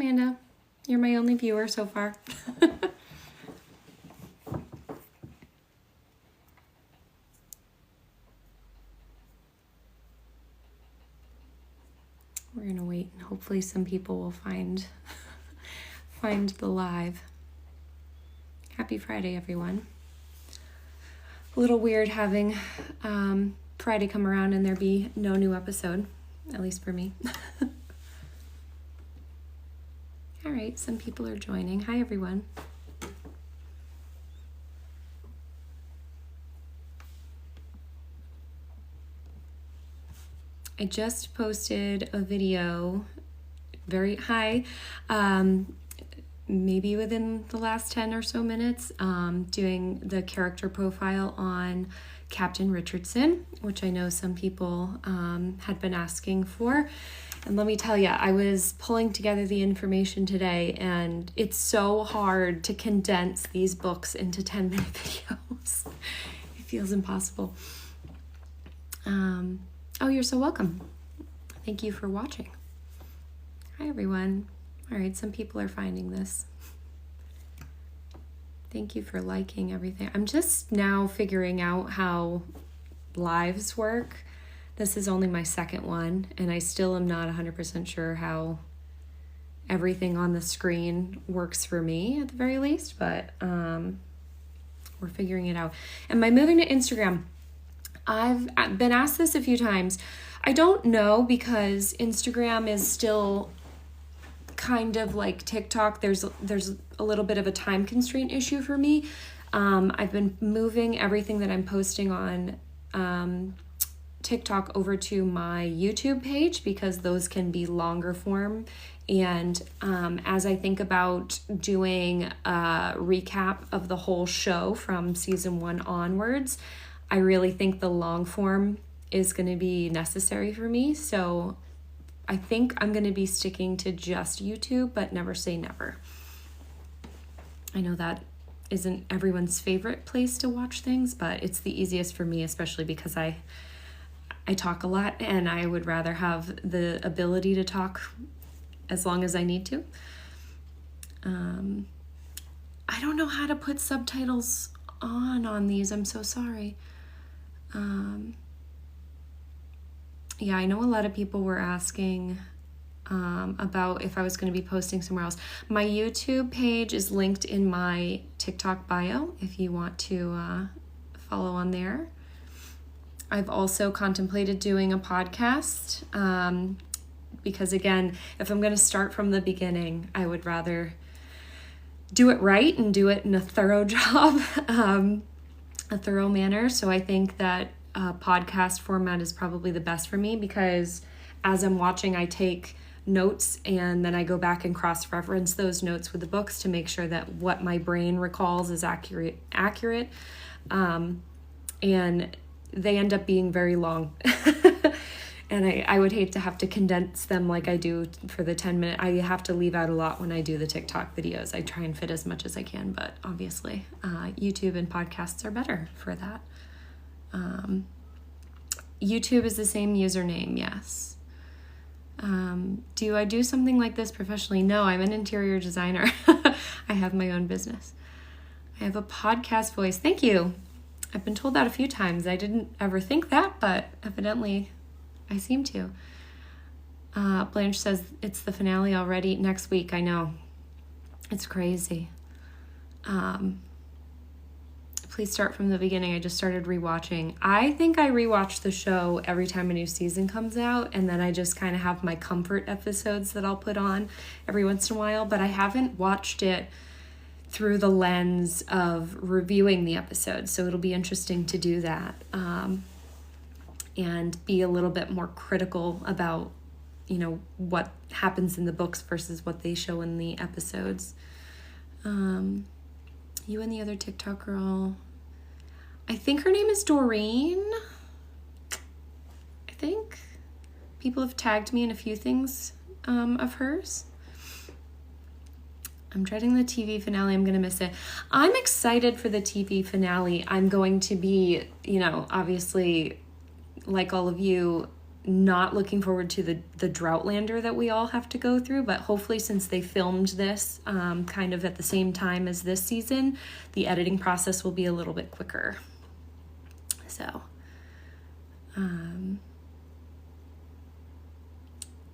Amanda. You're my only viewer so far. We're going to wait and hopefully some people will find the live. Happy Friday, everyone. A little weird having Friday come around and there be no new episode, at least for me. All right, some people are joining. Hi, everyone. I just posted a video, maybe within the last 10 or so minutes, doing the character profile on Captain Richardson, which I know some people had been asking for. And let me tell you, I was pulling together the information today, and it's so hard to condense these books into 10-minute videos. It feels impossible. Oh, you're so welcome. Thank you for watching. Hi, everyone. All right, some people are finding this. Thank you for liking everything. I'm just now figuring out how lives work. This is only my second one, and I still am not 100% sure how everything on the screen works for me at the very least, but we're figuring it out. Am I moving to Instagram? I've been asked this a few times. I don't know, because Instagram is still kind of like TikTok. There's a little bit of a time constraint issue for me. I've been moving everything that I'm posting on TikTok over to my YouTube page because those can be longer form. And as I think about doing a recap of the whole show from season 1 onwards, I really think the long form is going to be necessary for me. So I think I'm going to be sticking to just YouTube, but never say never. I know that isn't everyone's favorite place to watch things, but it's the easiest for me, especially because I talk a lot and I would rather have the ability to talk as long as I need to. I don't know how to put subtitles on these. I'm so sorry. Yeah, I know a lot of people were asking about if I was going to be posting somewhere else. My YouTube page is linked in my TikTok bio if you want to follow on there. I've also contemplated doing a podcast because, again, if I'm going to start from the beginning, I would rather do it right and do it in a thorough job, a thorough manner. So I think that podcast format is probably the best for me because as I'm watching, I take notes and then I go back and cross-reference those notes with the books to make sure that what my brain recalls is accurate. And they end up being very long. And I would hate to have to condense them like I do for the 10-minute. I have to leave out a lot when I do the TikTok videos. I try and fit as much as I can, but obviously YouTube and podcasts are better for that. YouTube is the same username, yes. Do I do something like this professionally? No, I'm an interior designer. I have my own business. I have a podcast voice. Thank you. I've been told that a few times. I didn't ever think that, but evidently I seem to. Blanche says it's the finale already next week. I know. It's crazy. Please start from the beginning. I just started rewatching. I think I rewatch the show every time a new season comes out, and then I just kind of have my comfort episodes that I'll put on every once in a while, but I haven't watched it through the lens of reviewing the episodes, so it'll be interesting to do that and be a little bit more critical about, what happens in the books versus what they show in the episodes. You and the other TikTok girl, I think her name is Doreen. I think people have tagged me in a few things of hers. I'm dreading the TV finale. I'm going to miss it. I'm excited for the TV finale. I'm going to be, obviously, like all of you, not looking forward to the Droughtlander that we all have to go through, but hopefully since they filmed this kind of at the same time as this season, the editing process will be a little bit quicker. So,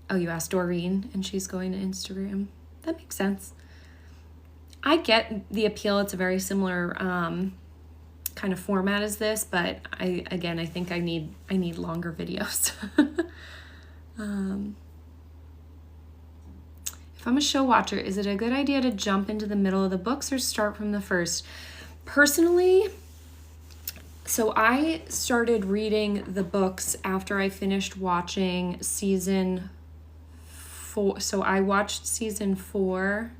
oh, you asked Doreen, and she's going to Instagram. That makes sense. I get the appeal. It's a very similar kind of format as this, but I think I need longer videos. If I'm a show watcher, is it a good idea to jump into the middle of the books or start from the first? Personally, so I started reading the books after I finished watching season 4. So I watched season 4.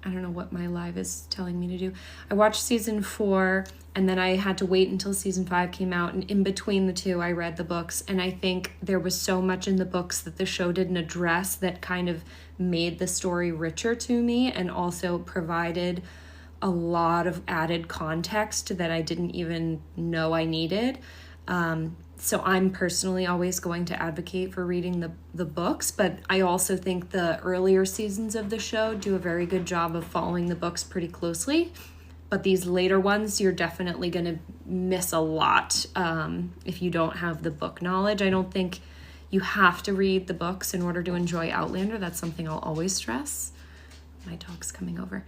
I don't know what my live is telling me to do. I watched season 4, and then I had to wait until season 5 came out. And in between the two, I read the books. And I think there was so much in the books that the show didn't address that kind of made the story richer to me, and also provided a lot of added context that I didn't even know I needed. So I'm personally always going to advocate for reading the books, but I also think the earlier seasons of the show do a very good job of following the books pretty closely. But these later ones, you're definitely going to miss a lot if you don't have the book knowledge. I don't think you have to read the books in order to enjoy Outlander. That's something I'll always stress. My dog's coming over.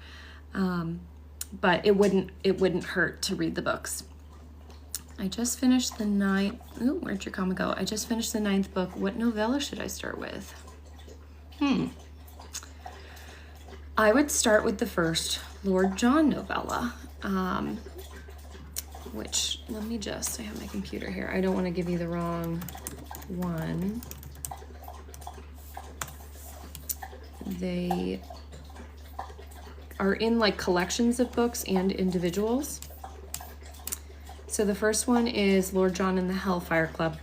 But it wouldn't hurt to read the books. I just finished the 9th. Ooh, where'd your comment go? I just finished the 9th book. What novella should I start with? I would start with the first Lord John novella, which, I have my computer here. I don't want to give you the wrong one. They are in like collections of books and individuals. So the first one is Lord John and the Hellfire Club,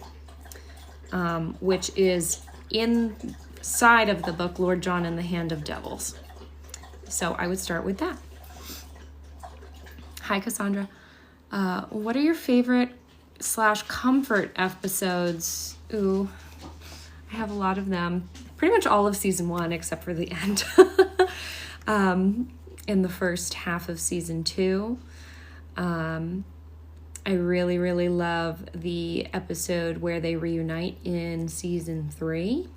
which is inside of the book Lord John and the Hand of Devils. So I would start with that. Hi, Cassandra. What are your favorite / comfort episodes? Ooh, I have a lot of them. Pretty much all of season 1 except for the end. In the first half of season 2. I really, really love the episode where they reunite in season 3.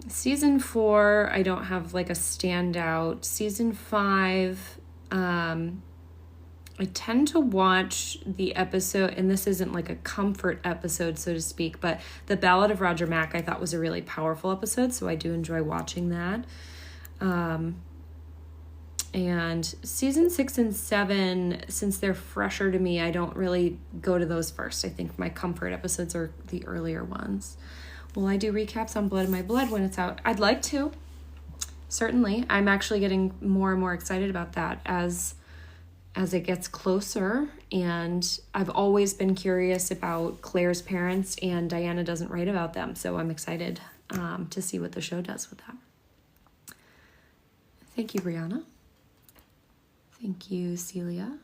Season 4, I don't have like a standout. Season 5, I tend to watch the episode, and this isn't like a comfort episode, so to speak, but the Ballad of Roger Mack I thought was a really powerful episode, so I do enjoy watching that. And season 6 and 7, since they're fresher to me, I don't really go to those first. I think my comfort episodes are the earlier ones. Will I do recaps on Blood in My Blood when it's out? I'd like to. Certainly. I'm actually getting more and more excited about that as it gets closer. And I've always been curious about Claire's parents, and Diana doesn't write about them. So I'm excited to see what the show does with that. Thank you, Brianna. Thank you, Celia.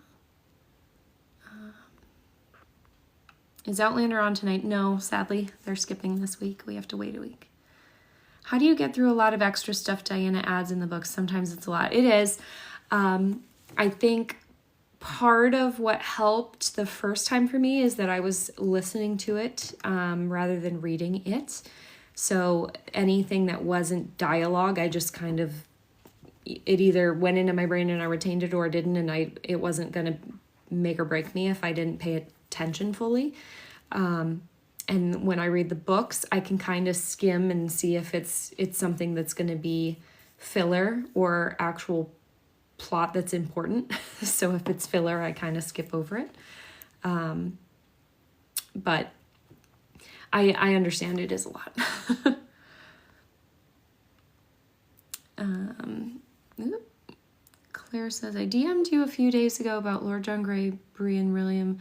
Is Outlander on tonight? No, sadly, they're skipping this week. We have to wait a week. How do you get through a lot of extra stuff Diana adds in the books? Sometimes it's a lot. It is. I think part of what helped the first time for me is that I was listening to it rather than reading it. So anything that wasn't dialogue, I just kind of, it either went into my brain and I retained it, or it didn't, and it wasn't going to make or break me if I didn't pay attention fully. And when I read the books, I can kind of skim and see if it's something that's going to be filler or actual plot that's important. So if it's filler, I kind of skip over it. But I understand it is a lot. Claire says, I DM'd you a few days ago about Lord John Grey, Bree, and William,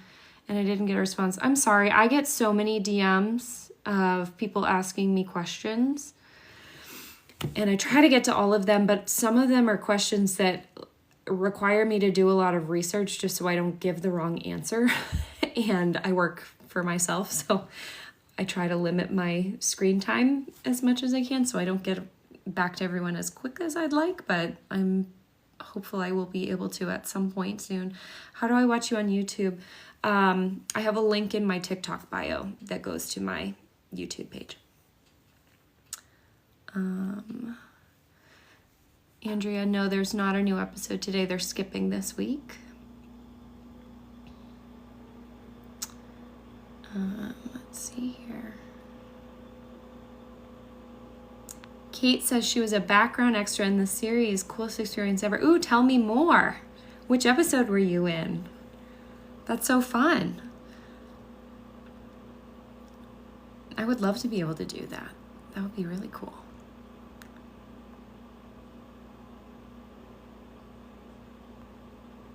and I didn't get a response. I'm sorry. I get so many DMs of people asking me questions, and I try to get to all of them, but some of them are questions that require me to do a lot of research just so I don't give the wrong answer. and I work for myself, so I try to limit my screen time as much as I can so I don't get back to everyone as quick as I'd like, but I'm hopeful I will be able to at some point soon. How do I watch you on YouTube? I have a link in my TikTok bio that goes to my YouTube page. Andrea, no, there's not a new episode today. They're skipping this week. Let's see here. Kate says she was a background extra in the series. Coolest experience ever. Ooh, tell me more. Which episode were you in? That's so fun. I would love to be able to do that. That would be really cool.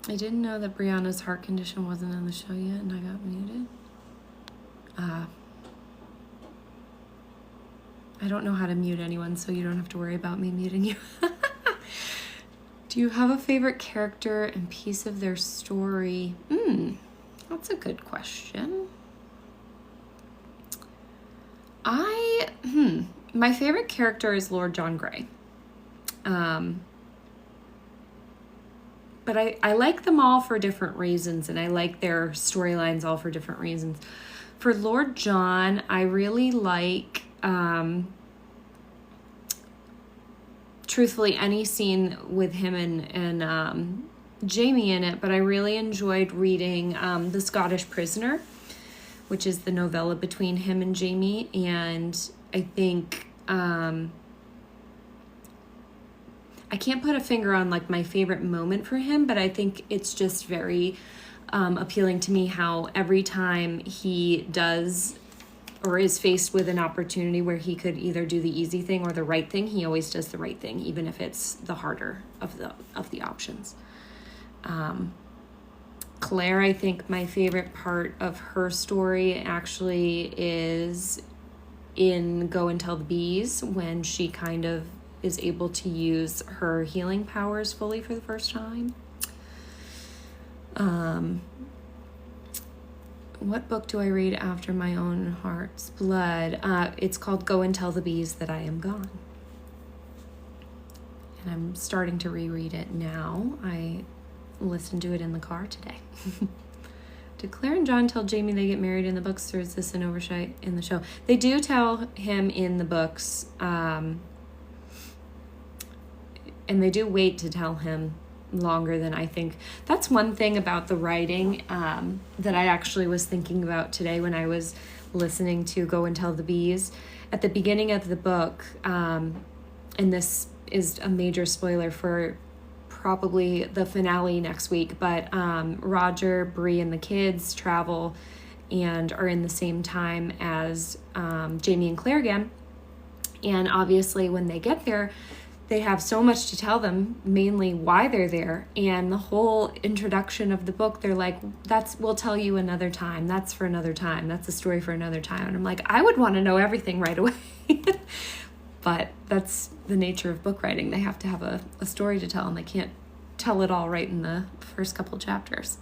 I didn't know that Brianna's heart condition wasn't on the show yet and I got muted. I don't know how to mute anyone, so you don't have to worry about me muting you. Do you have a favorite character and piece of their story? That's a good question. My favorite character is Lord John Grey. But I like them all for different reasons, and I like their storylines all for different reasons. For Lord John, I really like, truthfully, any scene with him and Jamie in it, but I really enjoyed reading The Scottish Prisoner, which is the novella between him and Jamie, and I think... I can't put a finger on like my favorite moment for him, but I think it's just very appealing to me how every time he does or is faced with an opportunity where he could either do the easy thing or the right thing, he always does the right thing, even if it's the harder of the options. Claire, I think my favorite part of her story actually is in Go and Tell the Bees, when she kind of is able to use her healing powers fully for the first time. What book do I read after my own heart's blood? It's called Go and Tell the Bees That I Am Gone. And I'm starting to reread it now. I listened to it in the car today. Did Claire and John tell Jamie they get married in the books, or is this an oversight in the show? They do tell him in the books, and they do wait to tell him longer than I think. That's one thing about the writing that I actually was thinking about today when I was listening to Go and Tell the Bees. At the beginning of the book, and this is a major spoiler for probably the finale next week, but Roger, Bree, and the kids travel and are in the same time as Jamie and Claire again. And obviously when they get there, they have so much to tell them, mainly why they're there. And the whole introduction of the book, they're like, we'll tell you another time. That's for another time. That's a story for another time. And I'm like, I would want to know everything right away. But that's the nature of book writing. They have to have a story to tell, and they can't tell it all right in the first couple chapters.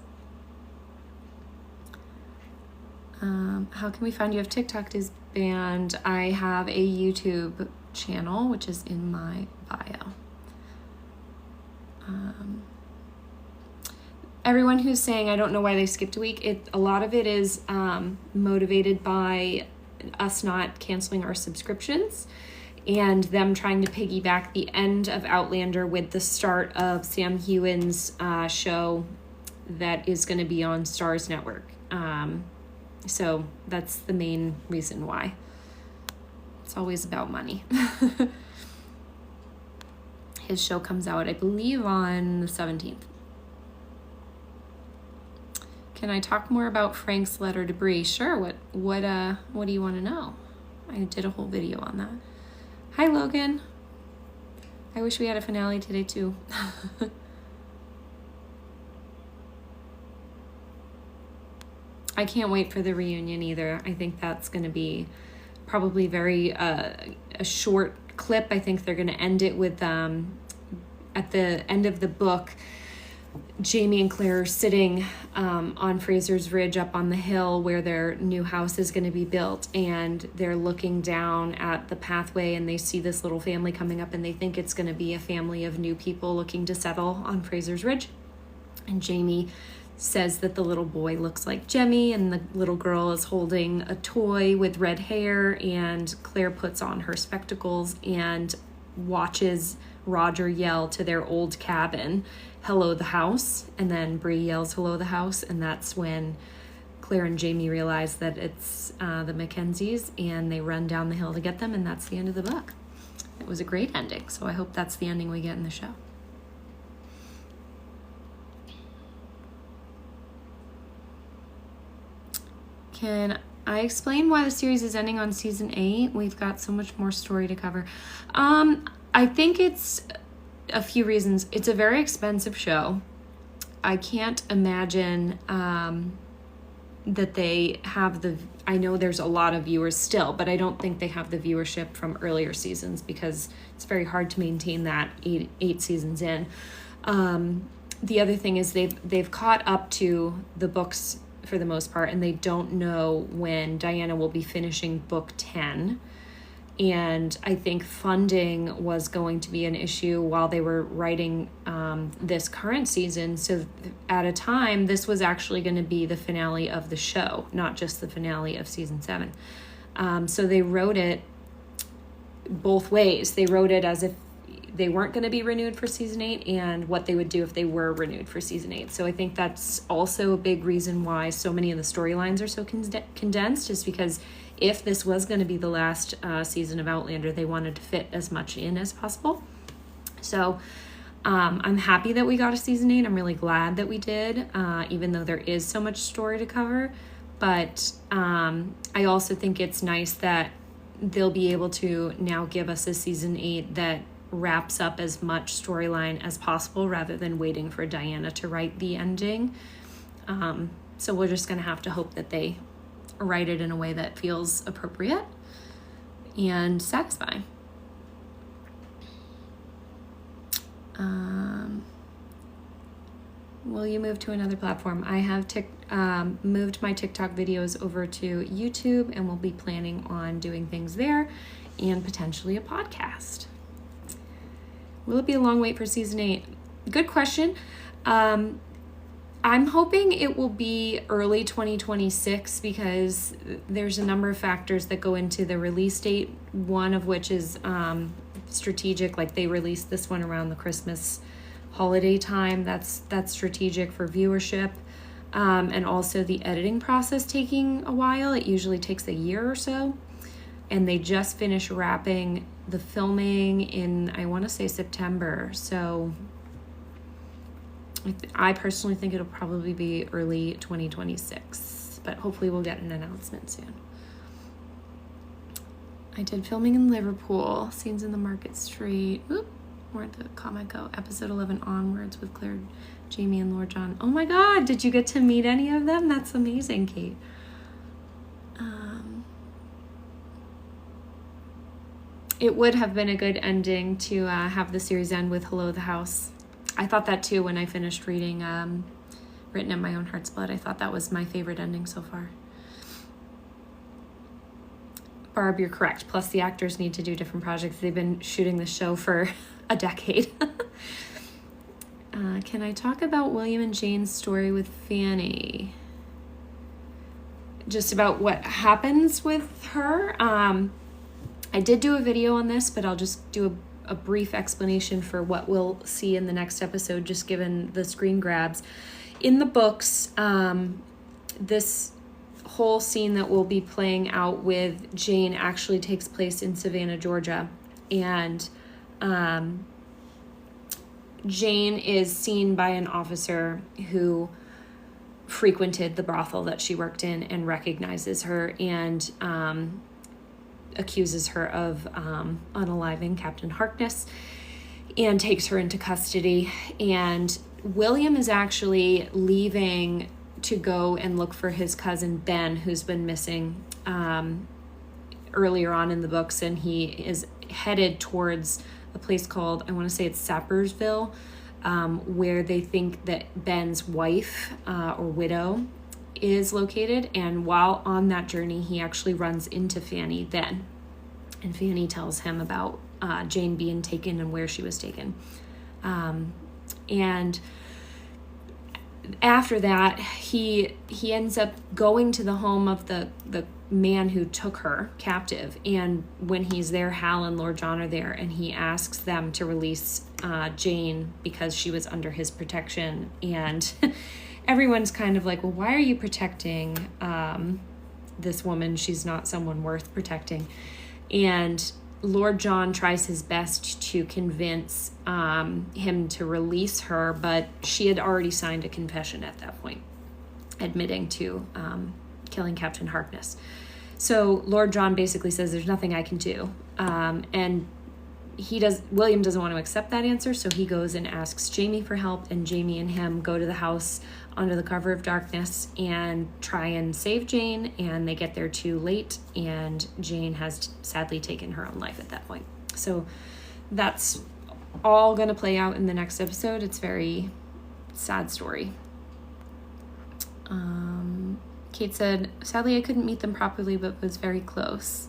How can we find you? If TikTok is banned, I have a YouTube channel, which is in my bio. Everyone who's saying I don't know why they skipped a week, a lot of it is motivated by us not canceling our subscriptions and them trying to piggyback the end of Outlander with the start of Sam Heughan's show that is going to be on Starz Network. So that's the main reason why. It's always about money. His show comes out, I believe, on the 17th. Can I talk more about Frank's letter to Bree? Sure. What do you want to know? I did a whole video on that. Hi, Logan. I wish we had a finale today, too. I can't wait for the reunion either. I think that's going to be probably very a short clip. I think they're going to end it with, at the end of the book, Jamie and Claire are sitting on Fraser's Ridge up on the hill where their new house is going to be built, and they're looking down at the pathway, and they see this little family coming up, and they think it's going to be a family of new people looking to settle on Fraser's Ridge. And Jamie says that the little boy looks like Jemmy, and the little girl is holding a toy with red hair, and Claire puts on her spectacles and watches Roger yell to their old cabin, "Hello, the house," and then Bree yells, "Hello, the house," and that's when Claire and Jamie realize that it's the Mackenzies, and they run down the hill to get them, and that's the end of the book. It was a great ending, so I hope that's the ending we get in the show. Can I explain why the series is ending on season 8? We've got so much more story to cover. I think it's a few reasons. It's a very expensive show. I can't imagine that they have I know there's a lot of viewers still, but I don't think they have the viewership from earlier seasons because it's very hard to maintain that eight seasons in. The other thing is they've caught up to the books for the most part, and they don't know when Diana will be finishing book 10. And I think funding was going to be an issue while they were writing this current season. So at a time, this was actually going to be the finale of the show, not just the finale of season 7. So they wrote it both ways. They wrote it as if they weren't going to be renewed for season 8 and what they would do if they were renewed for season 8. So I think that's also a big reason why so many of the storylines are so condensed, is because if this was going to be the last season of Outlander, they wanted to fit as much in as possible. So I'm happy that we got a season 8. I'm really glad that we did, even though there is so much story to cover. But I also think it's nice that they'll be able to now give us a season 8 that wraps up as much storyline as possible rather than waiting for Diana to write the ending. So we're just going to have to hope that they write it in a way that feels appropriate and satisfying. Will you move to another platform? I have moved my TikTok videos over to YouTube, and we'll be planning on doing things there and potentially a podcast. Will it be a long wait for season 8? Good question. I'm hoping it will be early 2026 because there's a number of factors that go into the release date, one of which is strategic, like they released this one around the Christmas holiday time. That's strategic for viewership, and also the editing process taking a while. It usually takes a year or so, and they just finished wrapping the filming in, I want to say, September. So I personally think it'll probably be early 2026, but hopefully we'll get an announcement soon. I did filming in Liverpool, scenes in the Market Street. Where'd the comment go? Episode 11 onwards with Claire, Jamie, and Lord John. Oh my God, did you get to meet any of them? That's amazing, Kate. It would have been a good ending to have the series end with Hello, the House. I thought that too when I finished reading Written in My Own Heart's Blood. I thought that was my favorite ending so far. Barb, you're correct. Plus the actors need to do different projects. They've been shooting the show for a decade. Can I talk about William and Jane's story with Fanny? Just about what happens with her? I did do a video on this, but I'll just do a brief explanation for what we'll see in the next episode, just given the screen grabs. In the books, this whole scene that we'll be playing out with Jane actually takes place in Savannah, Georgia. And Jane is seen by an officer who frequented the brothel that she worked in and recognizes her and accuses her of unaliving Captain Harkness and takes her into custody. And William is actually leaving to go and look for his cousin Ben, who's been missing earlier on in the books, and he is headed towards a place called, I want to say it's Sappersville, where they think that Ben's wife or widow is located. And while on that journey, he actually runs into Fanny then. And Fanny tells him about Jane being taken and where she was taken. And after that, he ends up going to the home of the man who took her captive. And when he's there, Hal and Lord John are there, and he asks them to release Jane because she was under his protection. And everyone's kind of like, well, why are you protecting this woman? She's not someone worth protecting. And Lord John tries his best to convince him to release her, but she had already signed a confession at that point, admitting to killing Captain Harkness. So Lord John basically says there's nothing I can do. And William doesn't want to accept that answer, so he goes and asks Jamie for help, and Jamie and him go to the house under the cover of darkness and try and save Jane, and they get there too late, and Jane has sadly taken her own life at that point. So that's all going to play out in the next episode. It's a very sad story. Kate said, sadly I couldn't meet them properly, but was very close.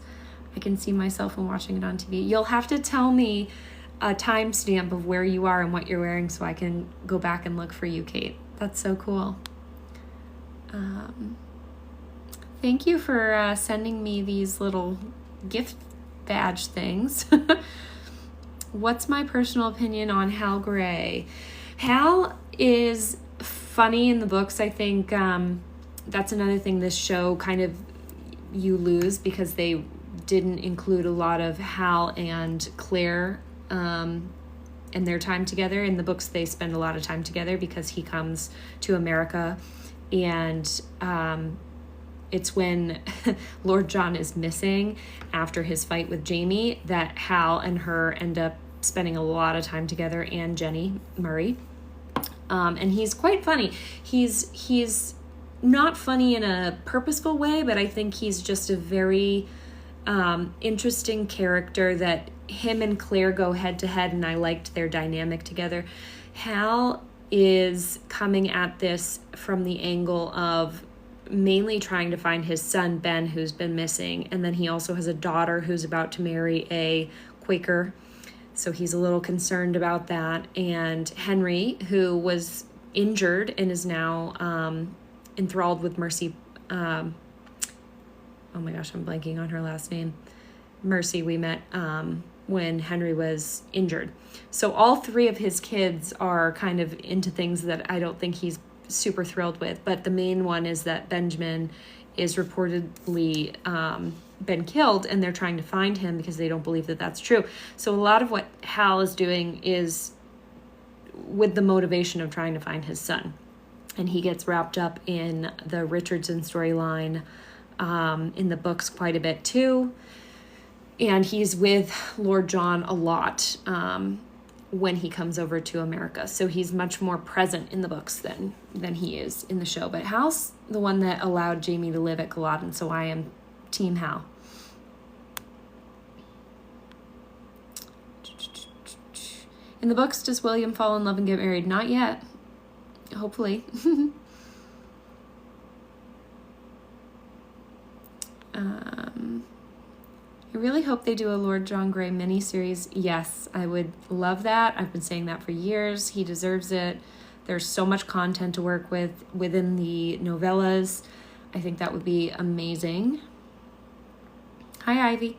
I can see myself when watching it on TV. You'll have to tell me a timestamp of where you are and what you're wearing so I can go back and look for you, Kate. That's so cool. Thank you for sending me these little gift badge things. What's my personal opinion on Hal Gray? Hal is funny in the books. I think that's another thing this show kind of you lose, because they didn't include a lot of Hal and Claire and their time together. In the books, they spend a lot of time together because he comes to America, and it's when Lord John is missing after his fight with Jamie that Hal and her end up spending a lot of time together, and Jenny Murray. And he's quite funny. He's not funny in a purposeful way, but I think he's just a very interesting character that him and Claire go head to head, and I liked their dynamic together. Hal is coming at this from the angle of mainly trying to find his son, Ben, who's been missing, and then he also has a daughter who's about to marry a Quaker, so he's a little concerned about that. And Henry, who was injured and is now enthralled with Mercy. Oh my gosh, I'm blanking on her last name. Mercy, we met when Henry was injured. So all three of his kids are kind of into things that I don't think he's super thrilled with. But the main one is that Benjamin is reportedly been killed, and they're trying to find him because they don't believe that that's true. So a lot of what Hal is doing is with the motivation of trying to find his son. And he gets wrapped up in the Richardson storyline in the books quite a bit too. And he's with Lord John a lot when he comes over to America. So he's much more present in the books than he is in the show. But Hal's the one that allowed Jamie to live at Culloden, so I am Team Hal. In the books, does William fall in love and get married? Not yet. Hopefully. I really hope they do a Lord John Grey miniseries. Yes, I would love that. I've been saying that for years. He deserves it. There's so much content to work with within the novellas. I think that would be amazing. Hi, Ivy.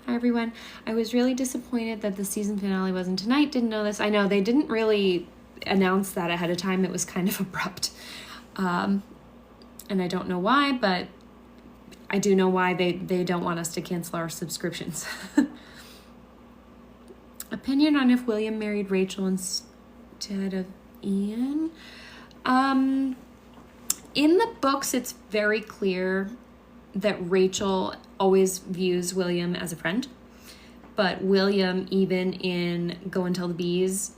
Hi, everyone. I was really disappointed that the season finale wasn't tonight. Didn't know this. I know they didn't really announce that ahead of time. It was kind of abrupt. And I don't know why, but I do know why they don't want us to cancel our subscriptions. Opinion on if William married Rachel instead of Ian? In the books, it's very clear that Rachel always views William as a friend. But William, even in Go and Tell the Bees,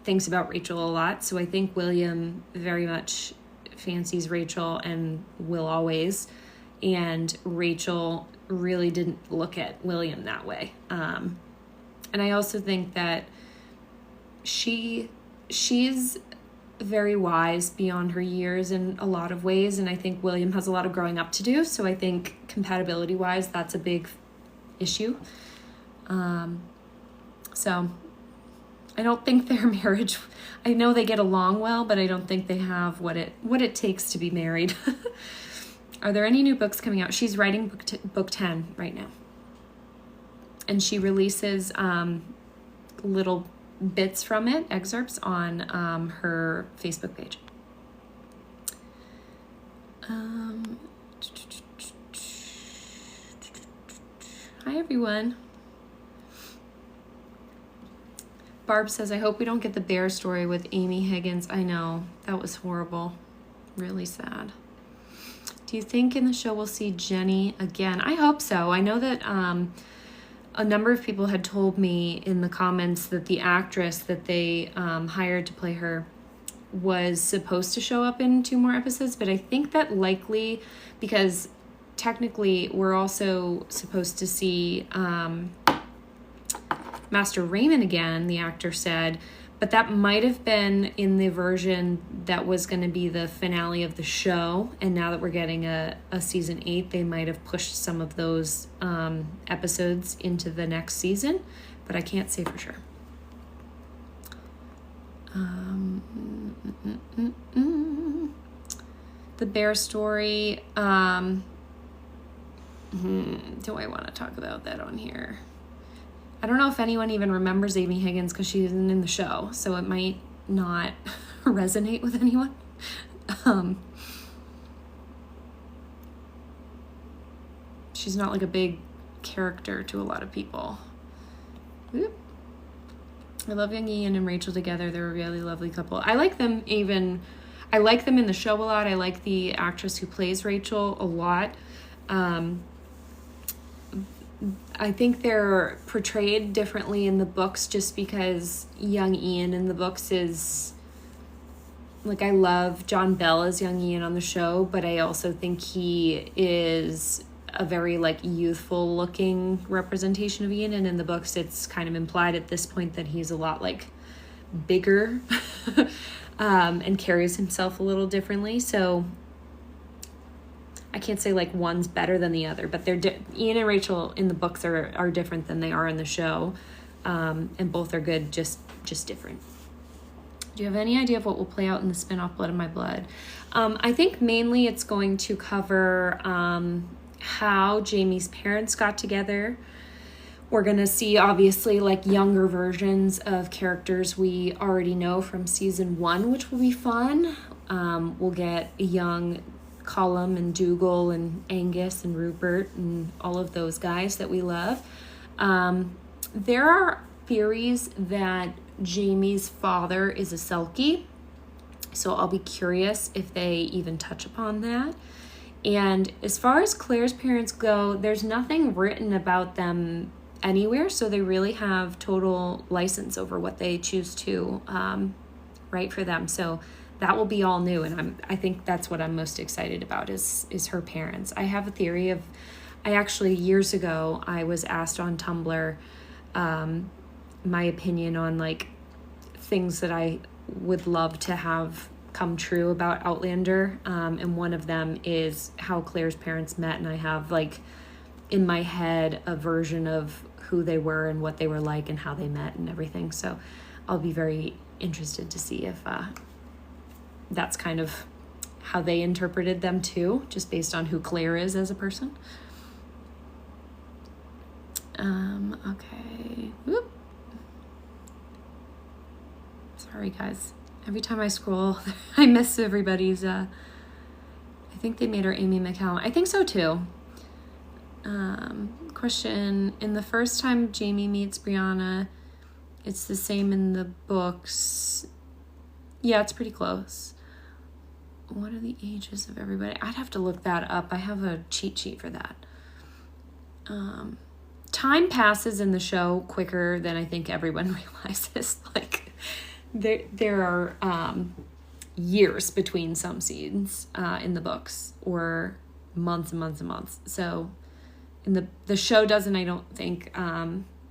thinks about Rachel a lot. So I think William very much fancies Rachel and will always. And Rachel really didn't look at William that way. And I also think that she's very wise beyond her years in a lot of ways, and I think William has a lot of growing up to do, so I think compatibility wise that's a big issue. So I don't think their marriage, I know they get along well, but I don't think they have what it takes to be married. Are there any new books coming out? She's writing book 10 right now, and she releases little bits from it, excerpts, on her Facebook page. Hi everyone. Barb says, I hope we don't get the bear story with Amy Higgins. I know, that was horrible. Really sad. Do you think in the show we'll see Jenny again? I hope so. I know that a number of people had told me in the comments that the actress that they hired to play her was supposed to show up in 2 more episodes, but I think that likely, because technically we're also supposed to see Master Raymond again, the actor said, but that might have been in the version that was going to be the finale of the show, and now that we're getting a season 8, they might have pushed some of those episodes into the next season, but I can't say for sure. The bear story, do I want to talk about that on here? I don't know if anyone even remembers Amy Higgins because she isn't in the show, so it might not resonate with anyone. She's not like a big character to a lot of people. Oop. I love young Ian and Rachel together. They're a really lovely couple. I like them in the show a lot. I like the actress who plays Rachel a lot. I think they're portrayed differently in the books just because young Ian in the books is, like, I love John Bell as young Ian on the show, but I also think he is a very, like, youthful looking representation of Ian, and in the books it's kind of implied at this point that he's a lot, like, bigger and carries himself a little differently. So I can't say like one's better than the other, but Ian and Rachel in the books are different than they are in the show, and both are good, just different. Do you have any idea of what will play out in the spin-off Blood of My Blood? I think mainly it's going to cover how Jamie's parents got together. We're going to see, obviously, like younger versions of characters we already know from season 1, which will be fun. We'll get a young Colum and Dougal and Angus and Rupert and all of those guys that we love. There are theories that Jamie's father is a Selkie, so I'll be curious if they even touch upon that. And as far as Claire's parents go, there's nothing written about them anywhere, so they really have total license over what they choose to write for them. So that will be all new, and I think that's what I'm most excited about is her parents. I have a theory of, I actually years ago I was asked on Tumblr my opinion on like things that I would love to have come true about Outlander, and one of them is how Claire's parents met, and I have like in my head a version of who they were and what they were like and how they met and everything. So I'll be very interested to see if that's kind of how they interpreted them too, just based on who Claire is as a person. Okay. Whoop. Sorry guys. Every time I scroll, I miss everybody's, I think they made her Amy McCallum. I think so too. Question, in the first time Jamie meets Brianna, it's the same in the books. Yeah, it's pretty close. What are the ages of everybody? I'd have to look that up. I have a cheat sheet for that. Time passes in the show quicker than I think everyone realizes. Like, there are years between some scenes in the books, or months and months and months. So in the show doesn't, I don't think,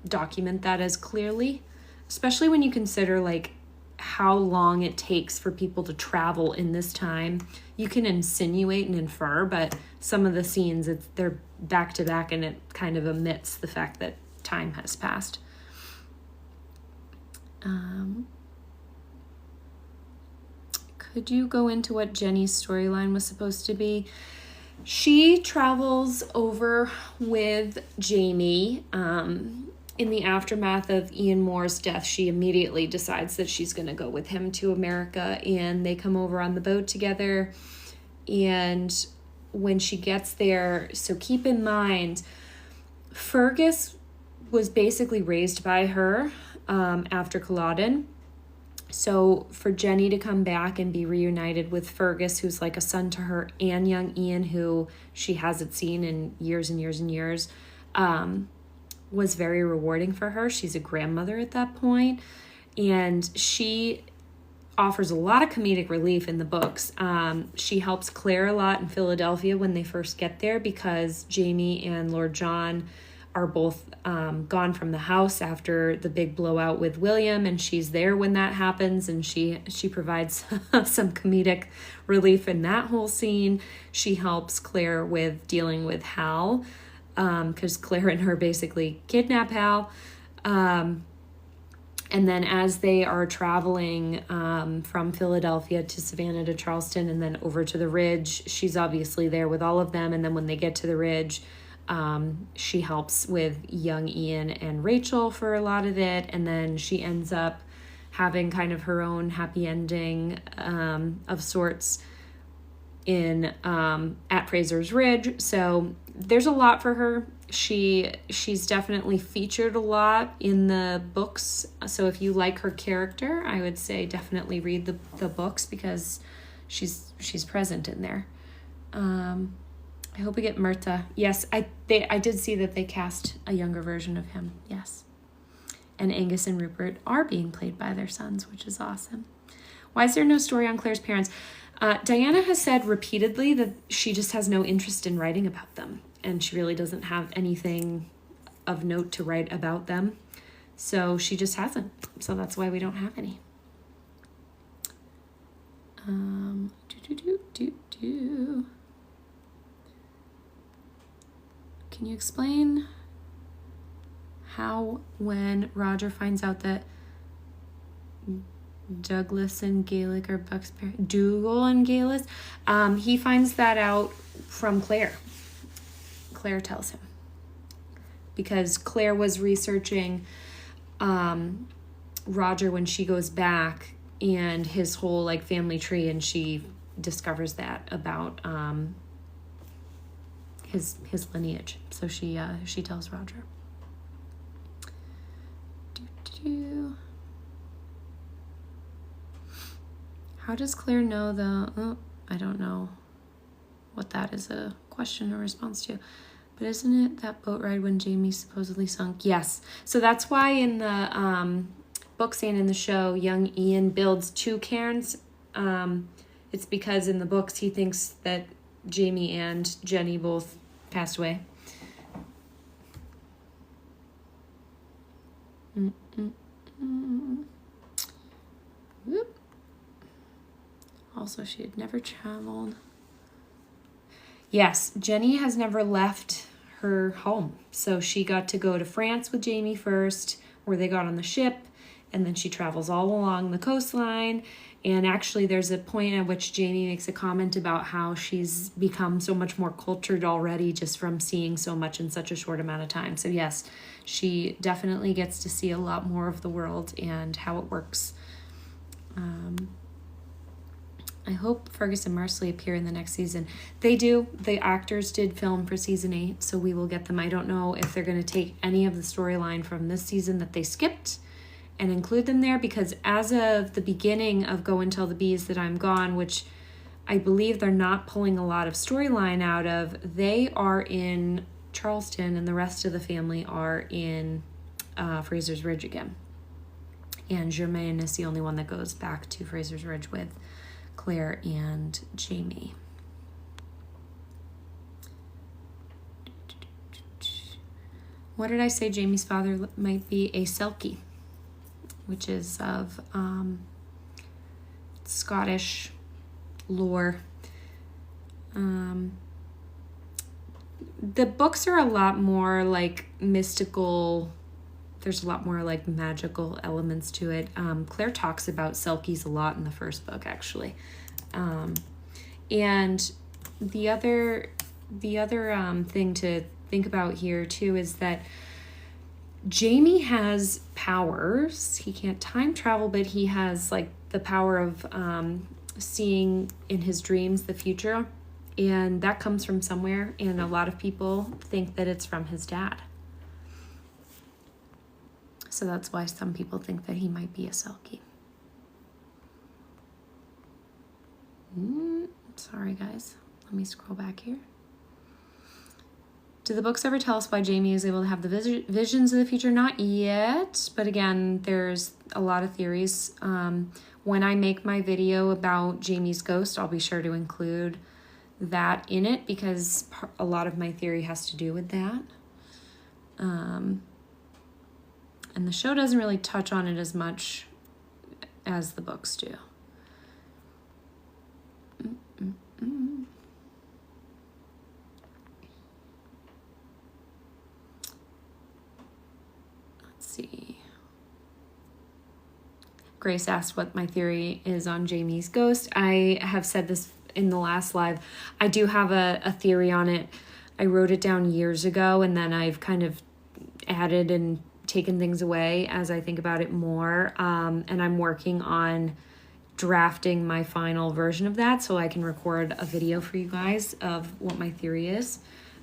document that as clearly especially when you consider like how long it takes for people to travel in this time. You can insinuate and infer, but some of the scenes, they're back to back, and it kind of omits the fact that time has passed. Could you go into what Jenny's storyline was supposed to be? She travels over with Jamie. In the aftermath of Ian Moore's death, she immediately decides that she's going to go with him to America, and they come over on the boat together. And when she gets there, so keep in mind, Fergus was basically raised by her after Culloden. So for Jenny to come back and be reunited with Fergus, who's like a son to her, and young Ian, who she hasn't seen in years and years and years, was very rewarding for her. She's a grandmother at that point, and she offers a lot of comedic relief in the books. She helps Claire a lot in Philadelphia when they first get there, because Jamie and Lord John are both gone from the house after the big blowout with William, and she's there when that happens, and she provides some comedic relief in that whole scene. She helps Claire with dealing with Hal, because Claire and her basically kidnap Hal. And then as they are traveling from Philadelphia to Savannah to Charleston and then over to the Ridge, she's obviously there with all of them. And then when they get to the Ridge, she helps with young Ian and Rachel for a lot of it. And then she ends up having kind of her own happy ending of sorts in at Fraser's Ridge. So there's a lot for her. She's definitely featured a lot in the books. So if you like her character, I would say definitely read the books, because she's present in there. I hope we get Murta. Yes, I did see that they cast a younger version of him. Yes. And Angus and Rupert are being played by their sons, which is awesome. Why is there no story on Claire's parents? Diana has said repeatedly that she just has no interest in writing about them, and she really doesn't have anything of note to write about them. So she just hasn't. So that's why we don't have any. Can you explain how, when Roger finds out that Douglas and Gaelic are Buck's parents, Dougal and Gaelic, he finds that out from Claire. Claire tells him, because Claire was researching Roger when she goes back and his whole like family tree, and she discovers that about his lineage. So she tells Roger. How does Claire know I don't know what that is a question or response to, but isn't it that boat ride when Jamie supposedly sunk? Yes. So that's why in the books and in the show, young Ian builds two cairns. It's because in the books he thinks that Jamie and Jenny both passed away. Whoop. Also, she had never traveled. Yes, Jenny has never left her home. So she got to go to France with Jamie first, where they got on the ship, and then she travels all along the coastline. And actually, there's a point at which Jamie makes a comment about how she's become so much more cultured already just from seeing so much in such a short amount of time. So yes, she definitely gets to see a lot more of the world and how it works. I hope Fergus and Marsley appear in the next season. They do. The actors did film for season 8, so we will get them. I don't know if they're going to take any of the storyline from this season that they skipped and include them there, because as of the beginning of Go and Tell the Bees That I'm Gone, which I believe they're not pulling a lot of storyline out of, they are in Charleston and the rest of the family are in Fraser's Ridge again. And Germaine is the only one that goes back to Fraser's Ridge with Claire and Jamie. What did I say? Jamie's father might be a Selkie. which is of Scottish lore. The books are a lot more like mystical. There's a lot more like magical elements to it. Claire talks about Selkies a lot in the first book, actually. And the other thing to think about here too is that Jamie has powers. He can't time travel, but he has like the power of seeing in his dreams the future, and that comes from somewhere, and a lot of people think that it's from his dad. So that's why some people think that he might be a Selkie. Sorry guys, let me scroll back here. Do the books ever tell us why Jamie is able to have the visions of the future? Not yet, but again, there's a lot of theories. When I make my video about Jamie's ghost, I'll be sure to include that in it because a lot of my theory has to do with that. And the show doesn't really touch on it as much as the books do. Let's see. Grace asked what my theory is on Jamie's ghost. I have said this in the last live. I do have a theory on it. I wrote it down years ago, and then I've kind of added and taken things away as I think about it more. And I'm working on drafting my final version of that so I can record a video for you guys of what my theory is.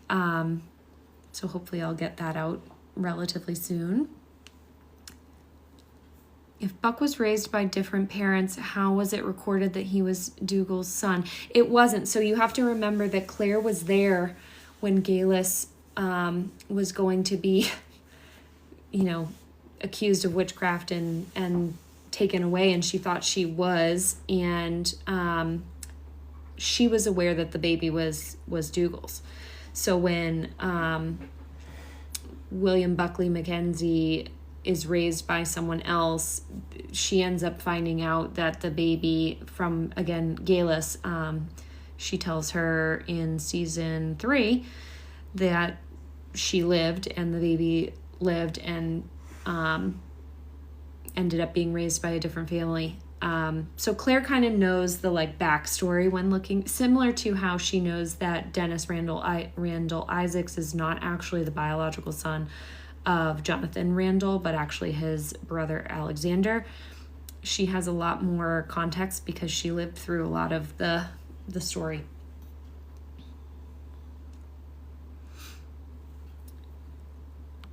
So hopefully I'll get that out relatively soon. If Buck was raised by different parents, how was it recorded that he was Dougal's son? It wasn't. So you have to remember that Claire was there when Galus was going to be, accused of witchcraft and taken away, and she thought she was, and she was aware that the baby was Dougal's. So when William Buckley Mackenzie is raised by someone else, she ends up finding out that the baby from, again, Galus, she tells her in season 3 that she lived and the baby lived and ended up being raised by a different family. So Claire kind of knows the backstory when looking, similar to how she knows that Dennis Randall Isaacs is not actually the biological son of Jonathan Randall, but actually his brother Alexander. She has a lot more context because she lived through a lot of the story.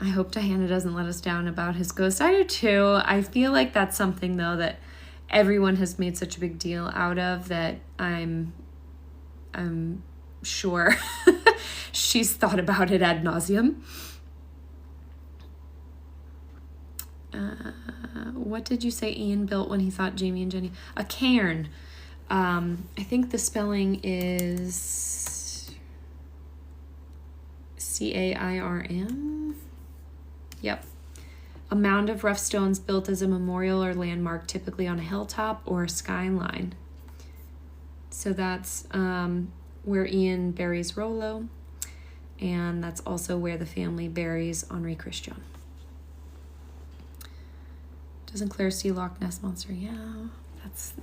I hope Diana doesn't let us down about his ghost. I do too. I feel like that's something though that everyone has made such a big deal out of that I'm sure she's thought about it ad nauseum. What did you say Ian built when he thought Jamie and Jenny? A cairn. I think the spelling is Cairn. Yep. A mound of rough stones built as a memorial or landmark, typically on a hilltop or a skyline. So that's where Ian buries Rollo, and that's also where the family buries Henri Christian. Doesn't Claire see Loch Ness Monster? Yeah,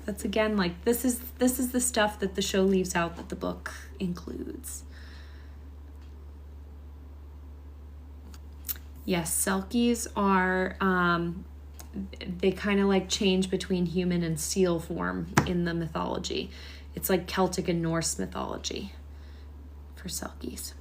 that's again this is the stuff that the show leaves out that the book includes. Yes, Selkies are they kind of change between human and seal form in the mythology. It's like Celtic and Norse mythology for Selkies.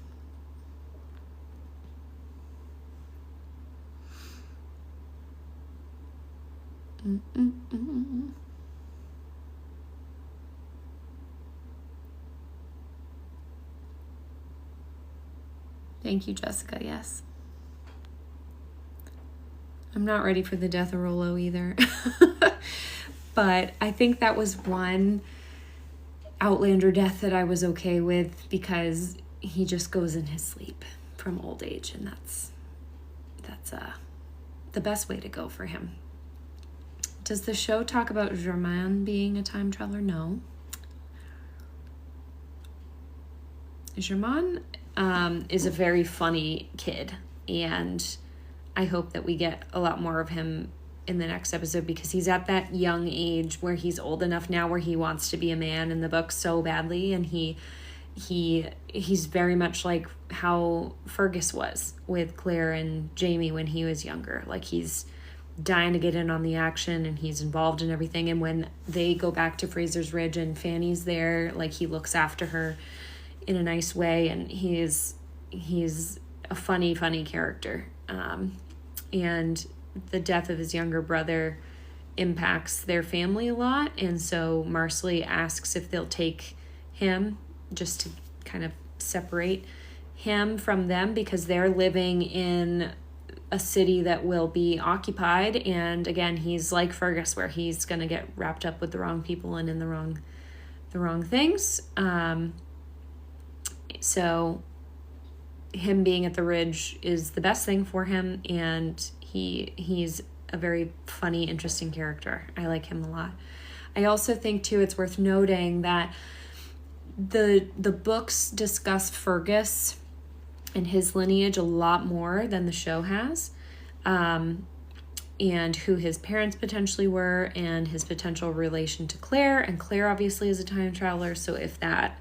Thank you, Jessica. Yes. I'm not ready for the death of Rollo either. But I think that was one Outlander death that I was okay with because he just goes in his sleep from old age, and that's the best way to go for him. Does the show talk about Germain being a time traveler? No. Germain is a very funny kid, and I hope that we get a lot more of him in the next episode, because he's at that young age where he's old enough now where he wants to be a man in the book so badly, and he's very much like how Fergus was with Claire and Jamie when he was younger. Like, he's dying to get in on the action, and he's involved in everything. And when they go back to Fraser's Ridge and Fanny's there, like, he looks after her in a nice way, and he's a funny character. And the death of his younger brother impacts their family a lot, and so Marsley asks if they'll take him, just to kind of separate him from them, because they're living in a city that will be occupied. And again, he's like Fergus, where he's going to get wrapped up with the wrong people and in the wrong things. So him being at the Ridge is the best thing for him, and he's a very funny, interesting character. I like him a lot. I also think too it's worth noting that the books discuss Fergus and his lineage a lot more than the show has, and who his parents potentially were, and his potential relation to Claire. And Claire obviously is a time traveler, so if that,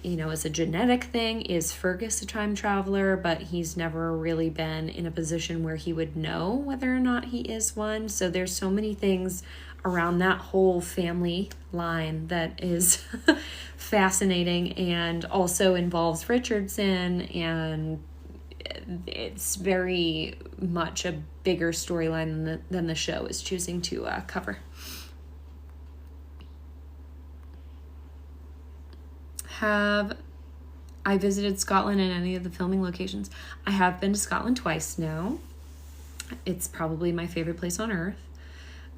is a genetic thing, is Fergus a time traveler? But he's never really been in a position where he would know whether or not he is one. So there's so many things around that whole family line that is fascinating, and also involves Richardson, and it's very much a bigger storyline than the show is choosing to cover. Have I visited Scotland in any of the filming locations? I have been to Scotland twice now. It's probably my favorite place on earth.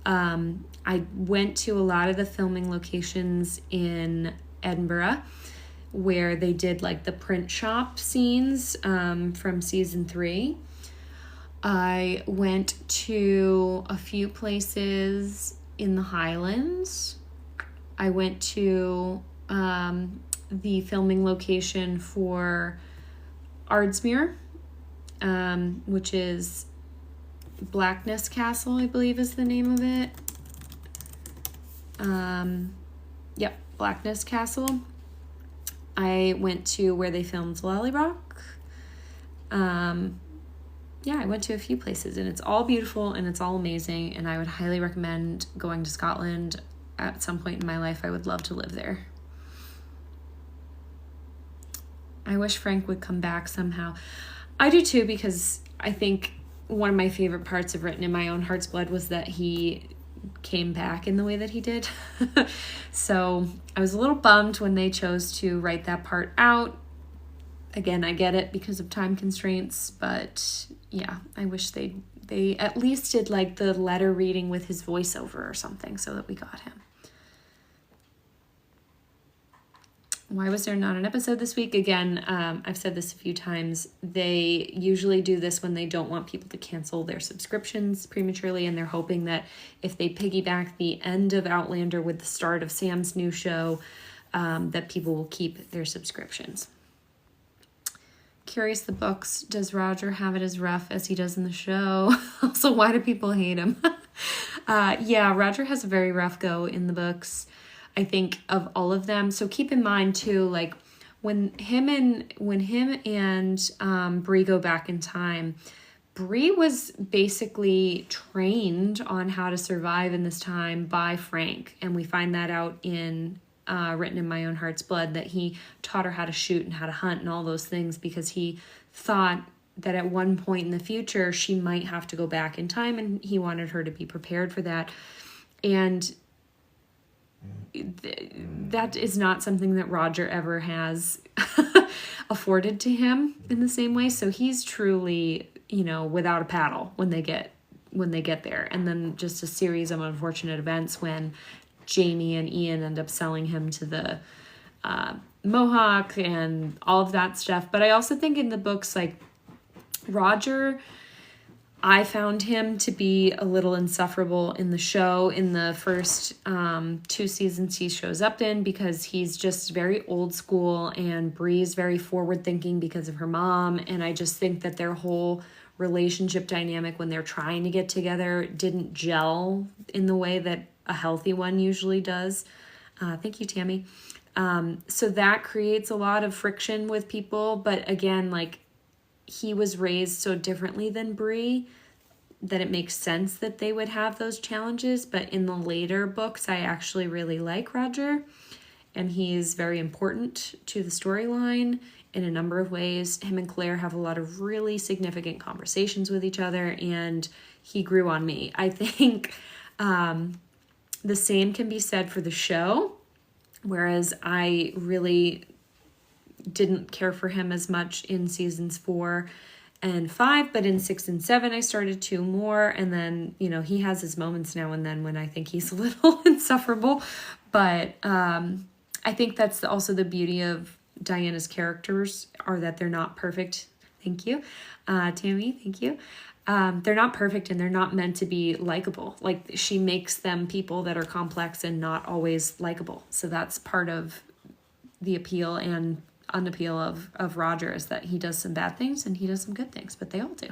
I went to a lot of the filming locations in Edinburgh, where they did like the print shop scenes from season 3. I went to a few places in the Highlands. I went to the filming location for Ardsmuir, which is Blackness Castle, I believe is the name of it. Yep, Blackness Castle. I went to where they filmed Lallybroch. I went to a few places, and it's all beautiful and it's all amazing, and I would highly recommend going to Scotland at some point in my life. I would love to live there. I wish Frank would come back somehow. I do too, because I think one of my favorite parts of Written in My Own Heart's Blood was that he came back in the way that he did. So I was a little bummed when they chose to write that part out. Again, I get it because of time constraints, but yeah, I wish they at least did like the letter reading with his voiceover or something so that we got him. Why was there not an episode this week? Again, I've said this a few times. They usually do this when they don't want people to cancel their subscriptions prematurely, and they're hoping that if they piggyback the end of Outlander with the start of Sam's new show, that people will keep their subscriptions. Curious the books. Does Roger have it as rough as he does in the show? Also, why do people hate him? Yeah, Roger has a very rough go in the books, I think, of all of them. So keep in mind too, like when him and Bree go back in time, Bree was basically trained on how to survive in this time by Frank, and we find that out in Written in My Own Heart's Blood, that he taught her how to shoot and how to hunt and all those things because he thought that at one point in the future she might have to go back in time, and he wanted her to be prepared for that. And that is not something that Roger ever has afforded to him in the same way. So he's truly, without a paddle when they get there. And then just a series of unfortunate events when Jamie and Ian end up selling him to the Mohawk and all of that stuff. But I also think in the books, like Roger, I found him to be a little insufferable in the show. In the first 2 seasons he shows up in, because he's just very old school, and Bree's very forward thinking because of her mom. And I just think that their whole relationship dynamic when they're trying to get together didn't gel in the way that a healthy one usually does. Thank you, Tammy. So that creates a lot of friction with people. But again, like, he was raised so differently than Bree that it makes sense that they would have those challenges. But in the later books, I actually really like Roger, and he's very important to the storyline in a number of ways. Him and Claire have a lot of really significant conversations with each other, and he grew on me. I think the same can be said for the show, whereas I really didn't care for him as much in seasons 4 and 5, but in 6 and 7 I started to more. And then, you know, he has his moments now and then when I think he's a little insufferable, but I think that's also the beauty of Diana's characters, are that they're not perfect. Thank you, Tammy, thank you. They're not perfect, and they're not meant to be likable. Like, she makes them people that are complex and not always likable. So that's part of the appeal and unappeal of Roger, is that he does some bad things and he does some good things, but they all do.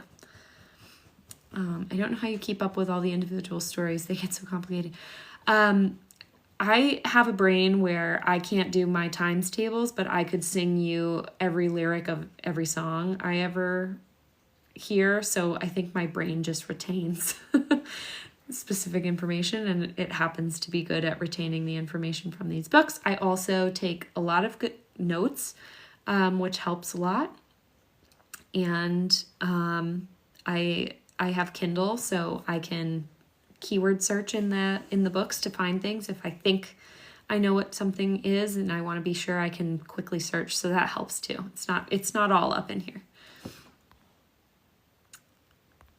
I don't know how you keep up with all the individual stories. They get so complicated. I have a brain where I can't do my times tables, but I could sing you every lyric of every song I ever hear. So I think my brain just retains specific information, and it happens to be good at retaining the information from these books. I also take a lot of good notes, which helps a lot. And I have Kindle, so I can keyword search in the books to find things if I think I know what something is and I want to be sure. I can quickly search, so that helps too. It's not all up in here.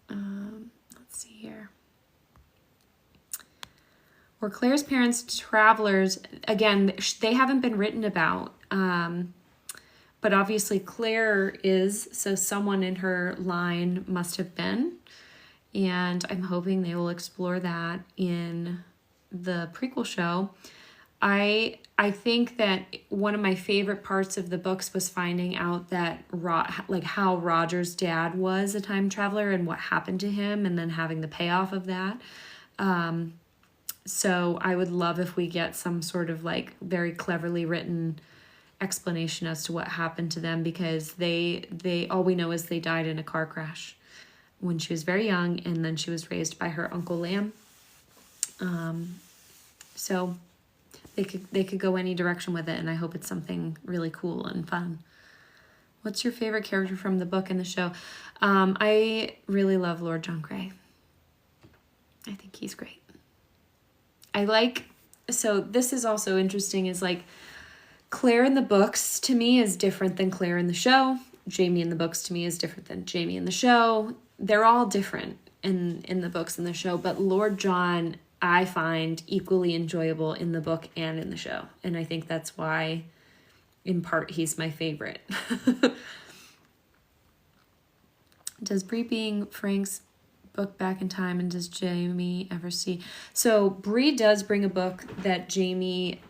Let's see here. Were Claire's parents travelers? Again, they haven't been written about, but obviously Claire is, so someone in her line must have been, and I'm hoping they will explore that in the prequel show. I think that one of my favorite parts of the books was finding out that how Roger's dad was a time traveler and what happened to him, and then having the payoff of that. So I would love if we get some sort of like very cleverly written explanation as to what happened to them, because they all we know is they died in a car crash when she was very young, and then she was raised by her Uncle Lamb. So they could go any direction with it, and I hope it's something really cool and fun. What's your favorite character from the book and the show? I really love Lord John Grey. I think he's great. So this is also interesting, is like Claire in the books to me is different than Claire in the show. Jamie in the books to me is different than Jamie in the show. They're all different in the books and the show, but Lord John I find equally enjoyable in the book and in the show. And I think that's why, in part, he's my favorite. Does Bree being Frank's book back in time, and does Jamie ever see? So Bree does bring a book that Jamie,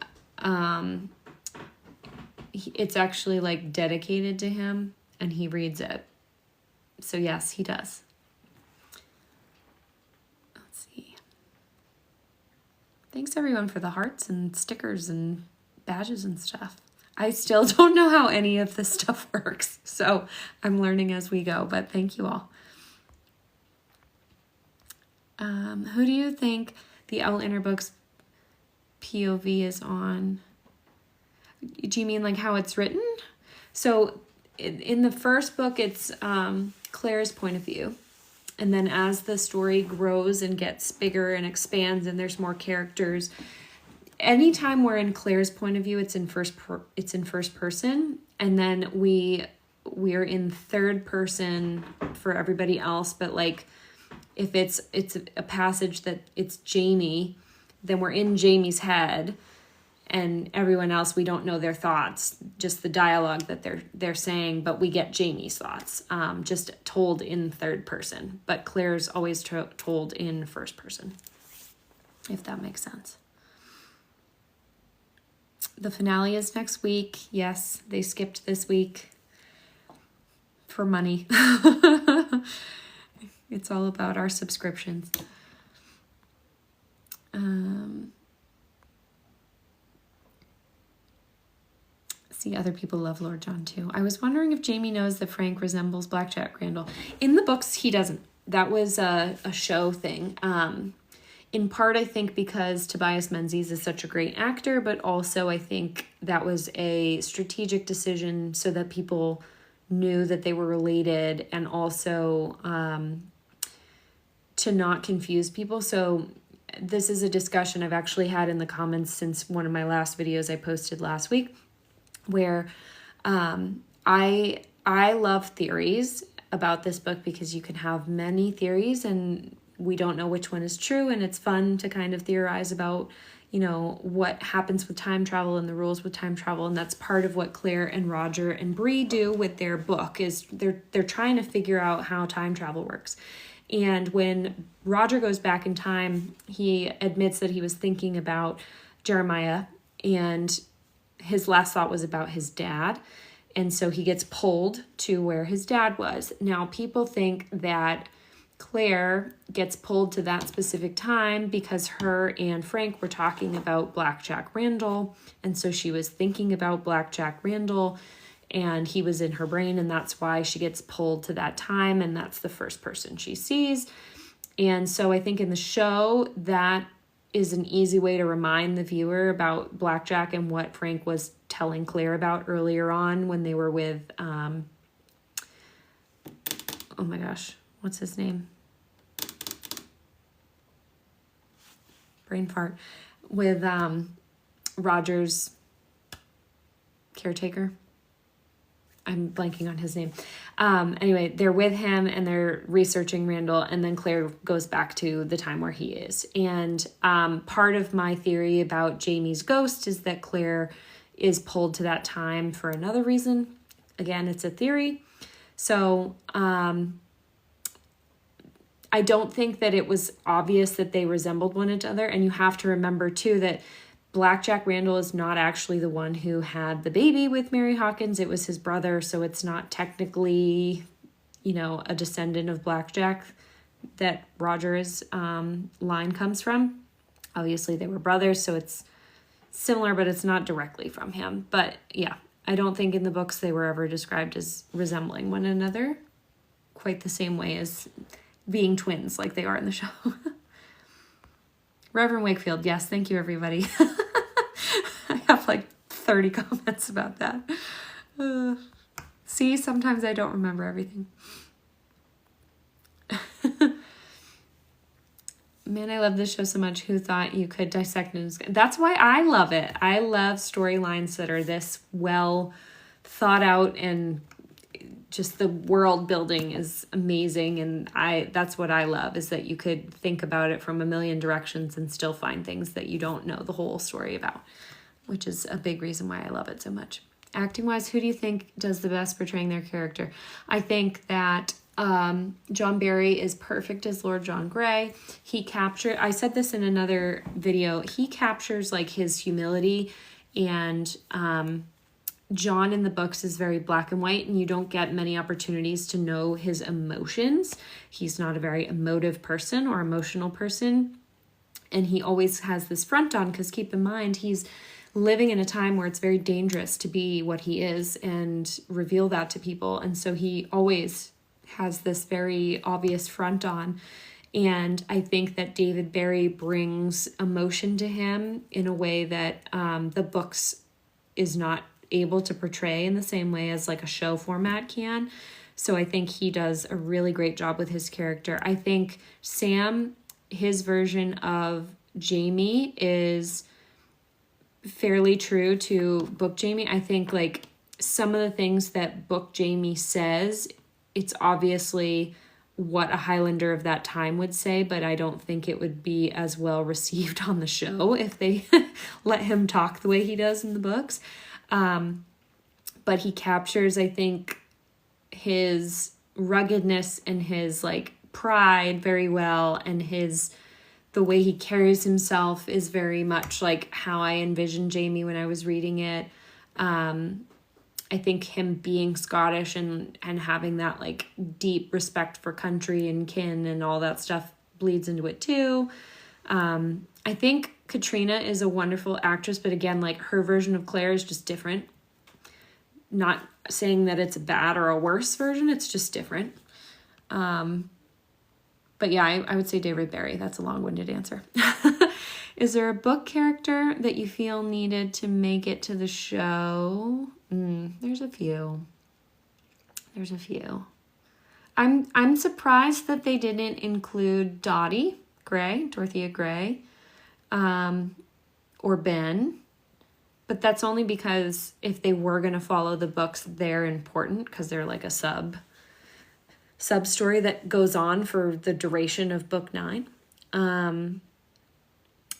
it's actually like dedicated to him, and he reads it. So yes, he does. Let's see. Thanks everyone for the hearts and stickers and badges and stuff. I still don't know how any of this stuff works, so I'm learning as we go, but thank you all. Who do you think the Outlander books POV is on? Do you mean like how it's written? So in the first book, it's Claire's point of view. And then as the story grows and gets bigger and expands and there's more characters, anytime we're in Claire's point of view, it's in first person. And then we're in third person for everybody else. But like if it's a passage that it's Jamie, then we're in Jamie's head. and everyone else, we don't know their thoughts, just the dialogue that they're saying, but we get Jamie's thoughts, just told in third person. But Claire's always told in first person, if that makes sense. The finale is next week. Yes, they skipped this week for money. It's all about our subscriptions. See, other people love Lord John too. I was wondering if Jamie knows that Frank resembles Blackjack Randall. In the books, he doesn't. That was a show thing. In part, I think because Tobias Menzies is such a great actor, but also I think that was a strategic decision so that people knew that they were related, and also to not confuse people. So this is a discussion I've actually had in the comments since one of my last videos I posted last week, where I love theories about this book because you can have many theories and we don't know which one is true, and it's fun to kind of theorize about, you know, what happens with time travel and the rules with time travel. And that's part of what Claire and Roger and Bree do with their book, is they're trying to figure out how time travel works. And when Roger goes back in time, he admits that he was thinking about Jeremiah, and his last thought was about his dad. And so he gets pulled to where his dad was. Now, people think that Claire gets pulled to that specific time because her and Frank were talking about Blackjack Randall, and so she was thinking about Blackjack Randall, and he was in her brain, and that's why she gets pulled to that time, and that's the first person she sees. And so I think in the show, that is an easy way to remind the viewer about Blackjack and what Frank was telling Claire about earlier on when they were with, oh my gosh, what's his name? Brain fart. With Roger's caretaker. I'm blanking on his name. Anyway, they're with him and they're researching Randall, and then Claire goes back to the time where he is. And part of my theory about Jamie's ghost is that Claire is pulled to that time for another reason. Again, it's a theory. So I don't think that it was obvious that they resembled one another. And you have to remember too that Blackjack Randall is not actually the one who had the baby with Mary Hawkins. It was his brother. So it's not technically, you know, a descendant of Blackjack that Roger's line comes from. Obviously they were brothers, so it's similar, but it's not directly from him. But yeah, I don't think in the books they were ever described as resembling one another quite the same way as being twins like they are in the show. Reverend Wakefield, yes, thank you, everybody. I have like 30 comments about that. See, sometimes I don't remember everything. Man, I love this show so much. Who thought you could dissect it? That's why I love it. I love storylines that are this well thought out, and just the world building is amazing. And that's what I love, is that you could think about it from a million directions and still find things that you don't know the whole story about, which is a big reason why I love it so much. Acting wise, who do you think does the best portraying their character? I think that John Barry is perfect as Lord John Grey. I said this in another video, he captures like his humility, and John in the books is very black and white, and you don't get many opportunities to know his emotions. He's not a very emotive person or emotional person, and he always has this front on, because keep in mind, he's living in a time where it's very dangerous to be what he is and reveal that to people. And so he always has this very obvious front on. And I think that David Barry brings emotion to him in a way that the books is not able to portray in the same way as like a show format can. So I think he does a really great job with his character. I think Sam, his version of Jamie is fairly true to book Jamie. I think like some of the things that book Jamie says, it's obviously what a Highlander of that time would say, but I don't think it would be as well received on the show if they let him talk the way he does in the books. But he captures, I think, his ruggedness and his like pride very well, and the way he carries himself is very much like how I envisioned Jamie when I was reading it. I think him being Scottish and having that like deep respect for country and kin and all that stuff bleeds into it too. I think Katrina is a wonderful actress, but again, like her version of Claire is just different. Not saying that it's a bad or a worse version, it's just different. But yeah, I would say David Barry. That's a long-winded answer. Is there a book character that you feel needed to make it to the show? There's a few. I'm surprised that they didn't include Dorothea Gray, or Ben. But that's only because if they were going to follow the books, they're important because they're like a sub story that goes on for the duration of book 9.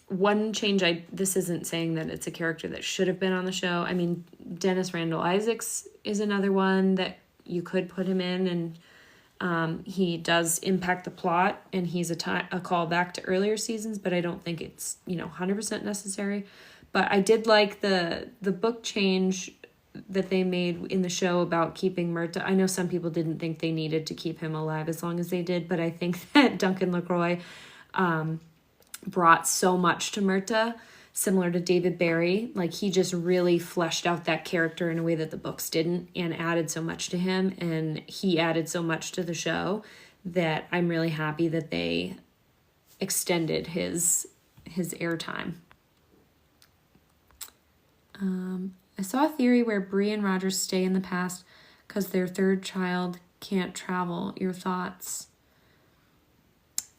One change, this isn't saying that it's a character that should have been on the show. I mean, Dennis Randall Isaacs is another one that you could put him in, and he does impact the plot, and he's a callback to earlier seasons, but I don't think it's 100% necessary. But I did like the book change that they made in the show about keeping Myrta. I know some people didn't think they needed to keep him alive as long as they did, but I think that Duncan LaCroix brought so much to Myrta, similar to David Barry. Like, he just really fleshed out that character in a way that the books didn't, and added so much to him, and he added so much to the show that I'm really happy that they extended his airtime. I saw a theory where Bree and Roger stay in the past because their third child can't travel. Your thoughts?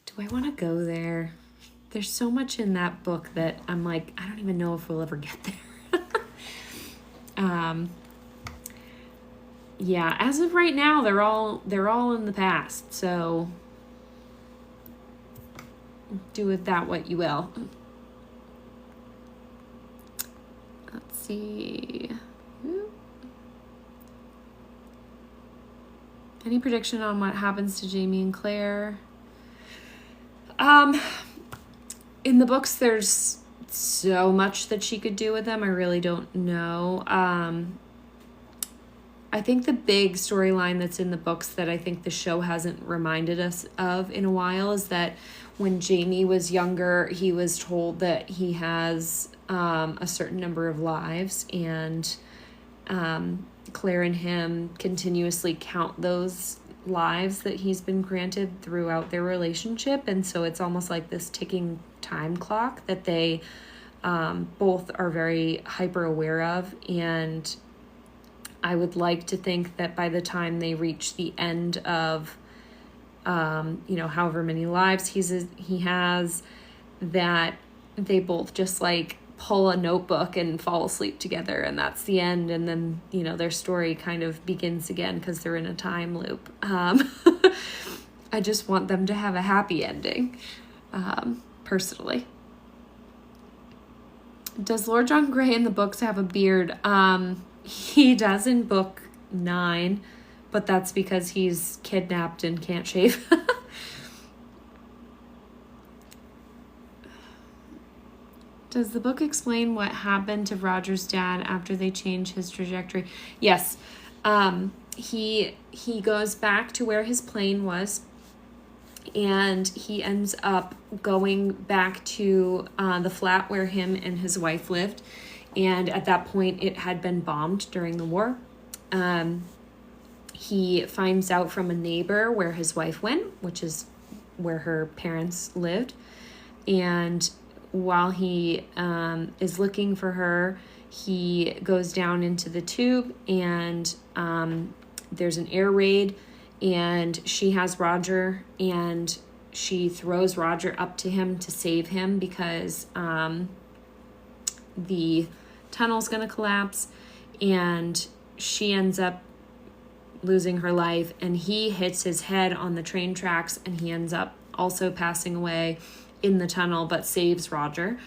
Do I want to go there? There's so much in that book that I'm like, I don't even know if we'll ever get there. Yeah, as of right now, they're all in the past. So do with that what you will. Let's see. Any prediction on what happens to Jamie and Claire? In the books, there's so much that she could do with them. I really don't know. I think the big storyline that's in the books that I think the show hasn't reminded us of in a while is that when Jamie was younger, he was told that he has a certain number of lives, and Claire and him continuously count those lives that he's been granted throughout their relationship. And so it's almost like this ticking time clock that they both are very hyper aware of. And I would like to think that by the time they reach the end of however many lives he has, that they both just like pull a notebook and fall asleep together, and that's the end. And then their story kind of begins again because they're in a time loop. I just want them to have a happy ending, personally. Does Lord John Grey in the books have a beard? He does in book 9, but that's because he's kidnapped and can't shave. Does the book explain what happened to Roger's dad after they changed his trajectory? Yes. He goes back to where his plane was, and he ends up going back to the flat where him and his wife lived. And at that point, it had been bombed during the war. He finds out from a neighbor where his wife went, which is where her parents lived. And while he is looking for her, he goes down into the tube, and there's an air raid, and she has Roger, and she throws Roger up to him to save him because the tunnel's going to collapse, and she ends up losing her life, and he hits his head on the train tracks, and he ends up also passing away in the tunnel, but saves Roger.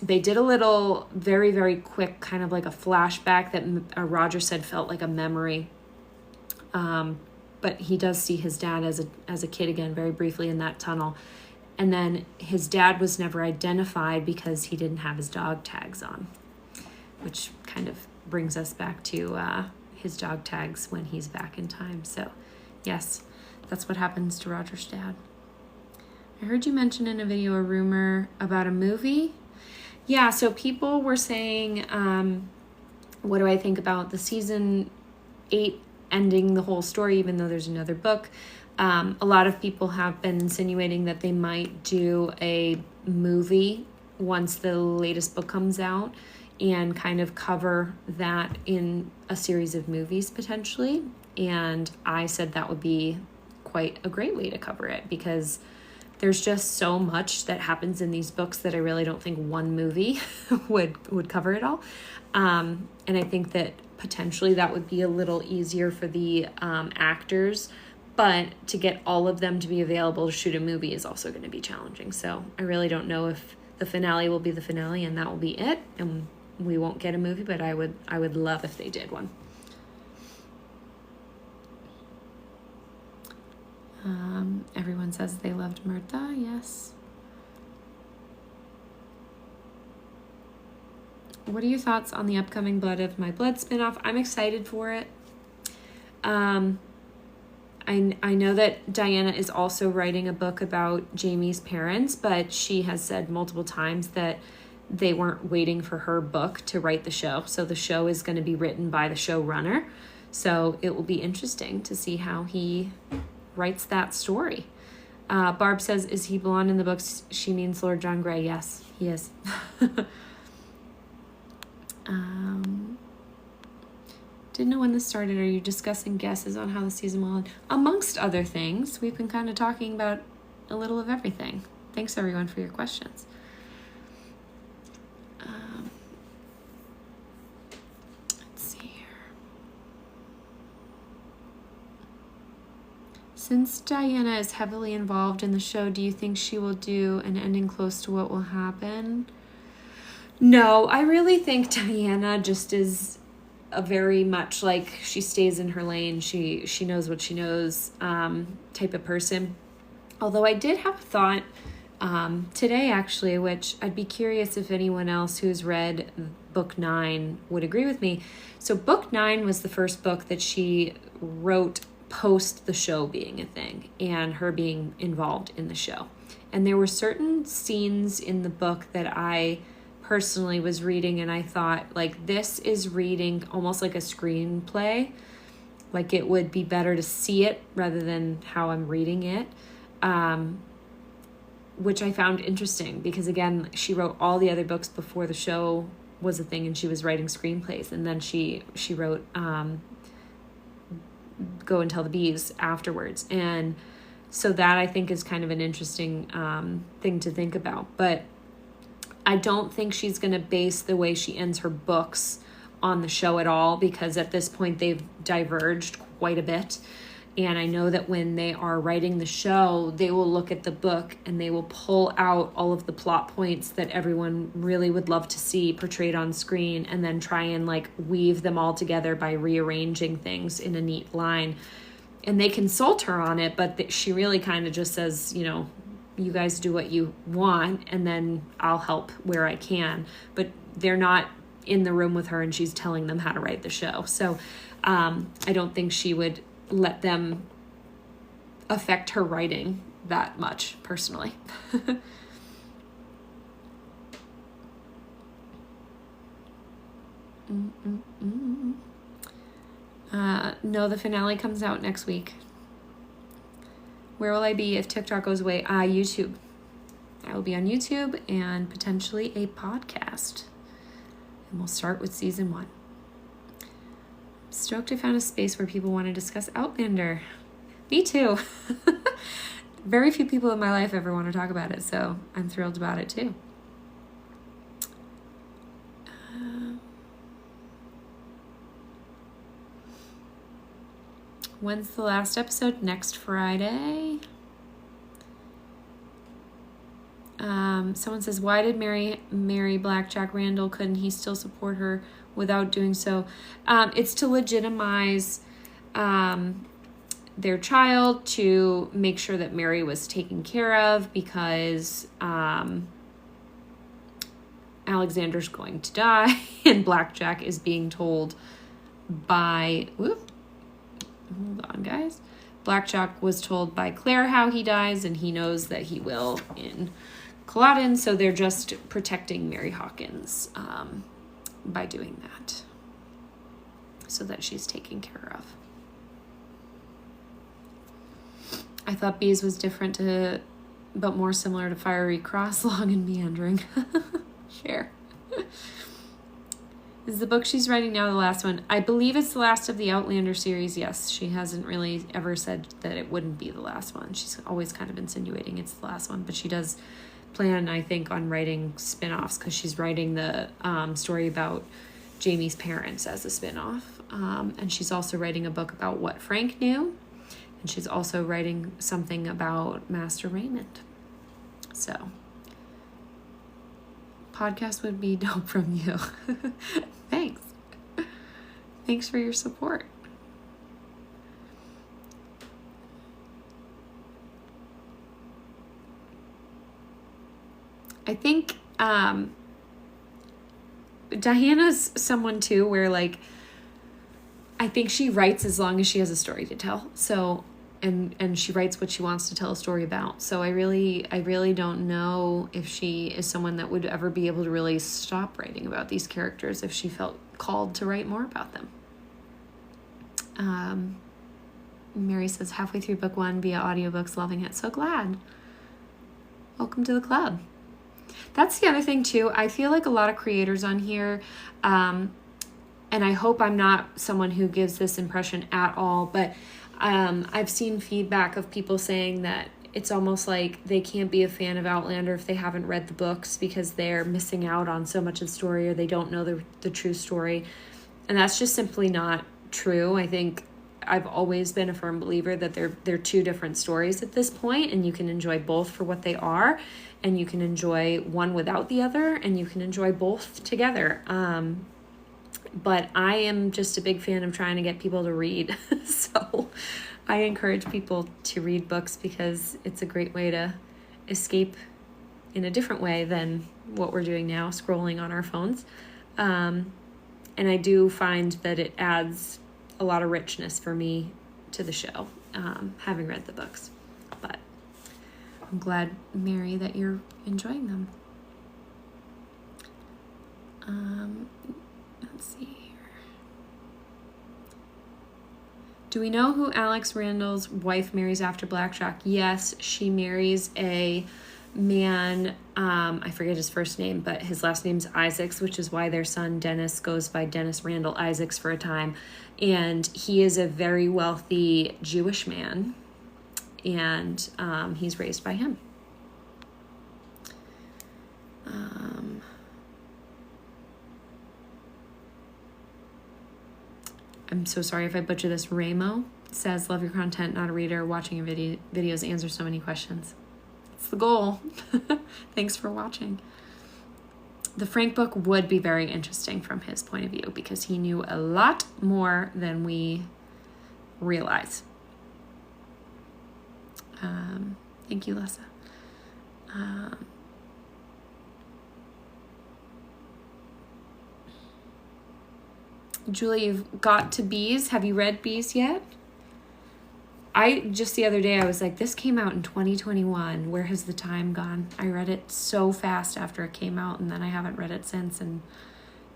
They did a little very, very quick kind of like a flashback that Roger said felt like a memory. But he does see his dad as a kid again, very briefly in that tunnel. And then his dad was never identified because he didn't have his dog tags on, which kind of brings us back to his dog tags when he's back in time. So yes, that's what happens to Roger's dad. I heard you mention in a video a rumor about a movie. Yeah, so people were saying, what do I think about the season 8 ending the whole story, even though there's another book? A lot of people have been insinuating that they might do a movie once the latest book comes out and kind of cover that in a series of movies potentially. And I said that would be quite a great way to cover it, because there's just so much that happens in these books that I really don't think one movie would cover it all. And I think that potentially that would be a little easier for the actors, but to get all of them to be available to shoot a movie is also going to be challenging. So I really don't know if the finale will be the finale and that will be it, and we won't get a movie, but I would love if they did one. Everyone says they loved Mirtha. Yes. What are your thoughts on the upcoming Blood of My Blood spinoff? I'm excited for it. I know that Diana is also writing a book about Jamie's parents, but she has said multiple times that they weren't waiting for her book to write the show. So the show is going to be written by the showrunner. So it will be interesting to see how he writes that story. Barb says, is he blonde in the books? She means Lord John Grey. Yes, he is. Didn't know when this started. Are you discussing guesses on how the season will end? Amongst other things, we've been kind of talking about a little of everything. Thanks everyone for your questions. Let's see here. Since Diana is heavily involved in the show, do you think she will do an ending close to what will happen? No, I really think Diana just is a very much like, she stays in her lane. She knows what she knows type of person. Although I did have a thought today, actually, which I'd be curious if anyone else who's read book 9 would agree with me. So book 9 was the first book that she wrote post the show being a thing and her being involved in the show. And there were certain scenes in the book that I personally was reading and I thought, like, this is reading almost like a screenplay. Like, it would be better to see it rather than how I'm reading it. Which I found interesting because, again, she wrote all the other books before the show was a thing and she was writing screenplays. And then she wrote Go and Tell the Bees afterwards. And so that I think is kind of an interesting thing to think about. But I don't think she's going to base the way she ends her books on the show at all, because at this point they've diverged quite a bit. And I know that when they are writing the show, they will look at the book and they will pull out all of the plot points that everyone really would love to see portrayed on screen and then try and like weave them all together by rearranging things in a neat line. And they consult her on it, but she really kind of just says, you know, you guys do what you want and then I'll help where I can. But they're not in the room with her and she's telling them how to write the show. So I don't think she would let them affect her writing that much, personally. No, the finale comes out next week. Where will I be if TikTok goes away? YouTube. I will be on YouTube and potentially a podcast. And we'll start with season 1. Stoked I found a space where people want to discuss Outlander. Me too. Very few people in my life ever want to talk about it, so I'm thrilled about it too. When's the last episode? Next Friday. Someone says, why did Mary marry Blackjack Randall? Couldn't he still support her without doing so? It's to legitimize their child, to make sure that Mary was taken care of, because Alexander's going to die and Blackjack is being told by... Whoop, hold on, guys. Blackjack was told by Claire how he dies, and he knows that he will in Culloden, so they're just protecting Mary Hawkins by doing that, so that she's taken care of. I thought Bees was different but more similar to Fiery Cross, long and meandering. Share. Is the book she's writing now the last one? I believe it's the last of the Outlander series, yes. She hasn't really ever said that it wouldn't be the last one. She's always kind of insinuating it's the last one, but she does plan, I think, on writing spin-offs, because she's writing the story about Jamie's parents as a spin-off. And she's also writing a book about what Frank knew. And she's also writing something about Master Raymond. So, podcast would be dope from you. Thanks. Thanks for your support. I think Diana's someone too where, like, I think she writes as long as she has a story to tell. So, and she writes what she wants to tell a story about. So I really don't know if she is someone that would ever be able to really stop writing about these characters if she felt called to write more about them. Mary says, halfway through book 1 via audiobooks, loving it. So glad. Welcome to the club. That's the other thing too. I feel like a lot of creators on here, and I hope I'm not someone who gives this impression at all, but I've seen feedback of people saying that it's almost like they can't be a fan of Outlander if they haven't read the books, because they're missing out on so much of the story, or they don't know the true story. And that's just simply not true. I think I've always been a firm believer that they're two different stories at this point, and you can enjoy both for what they are, and you can enjoy one without the other, and you can enjoy both together. But I am just a big fan of trying to get people to read. So I encourage people to read books, because it's a great way to escape in a different way than what we're doing now, scrolling on our phones. And I do find that it adds a lot of richness for me to the show, having read the books. But I'm glad, Mary, that you're enjoying them. Let's see here. Do we know who Alex Randall's wife marries after Blackjack? Yes, she marries a man, I forget his first name, but his last name's Isaacs, which is why their son Dennis goes by Dennis Randall Isaacs for a time. And he is a very wealthy Jewish man, and he's raised by him. I'm so sorry if I butcher this. Ramo says, love your content, not a reader. Watching your videos answer so many questions. It's the goal. Thanks for watching. The Frank book would be very interesting from his point of view, because he knew a lot more than we realize. Thank you, Lessa. Julie, you've got to Bees. Have you read Bees yet? Just the other day, I was like, this came out in 2021. Where has the time gone? I read it so fast after it came out, and then I haven't read it since, and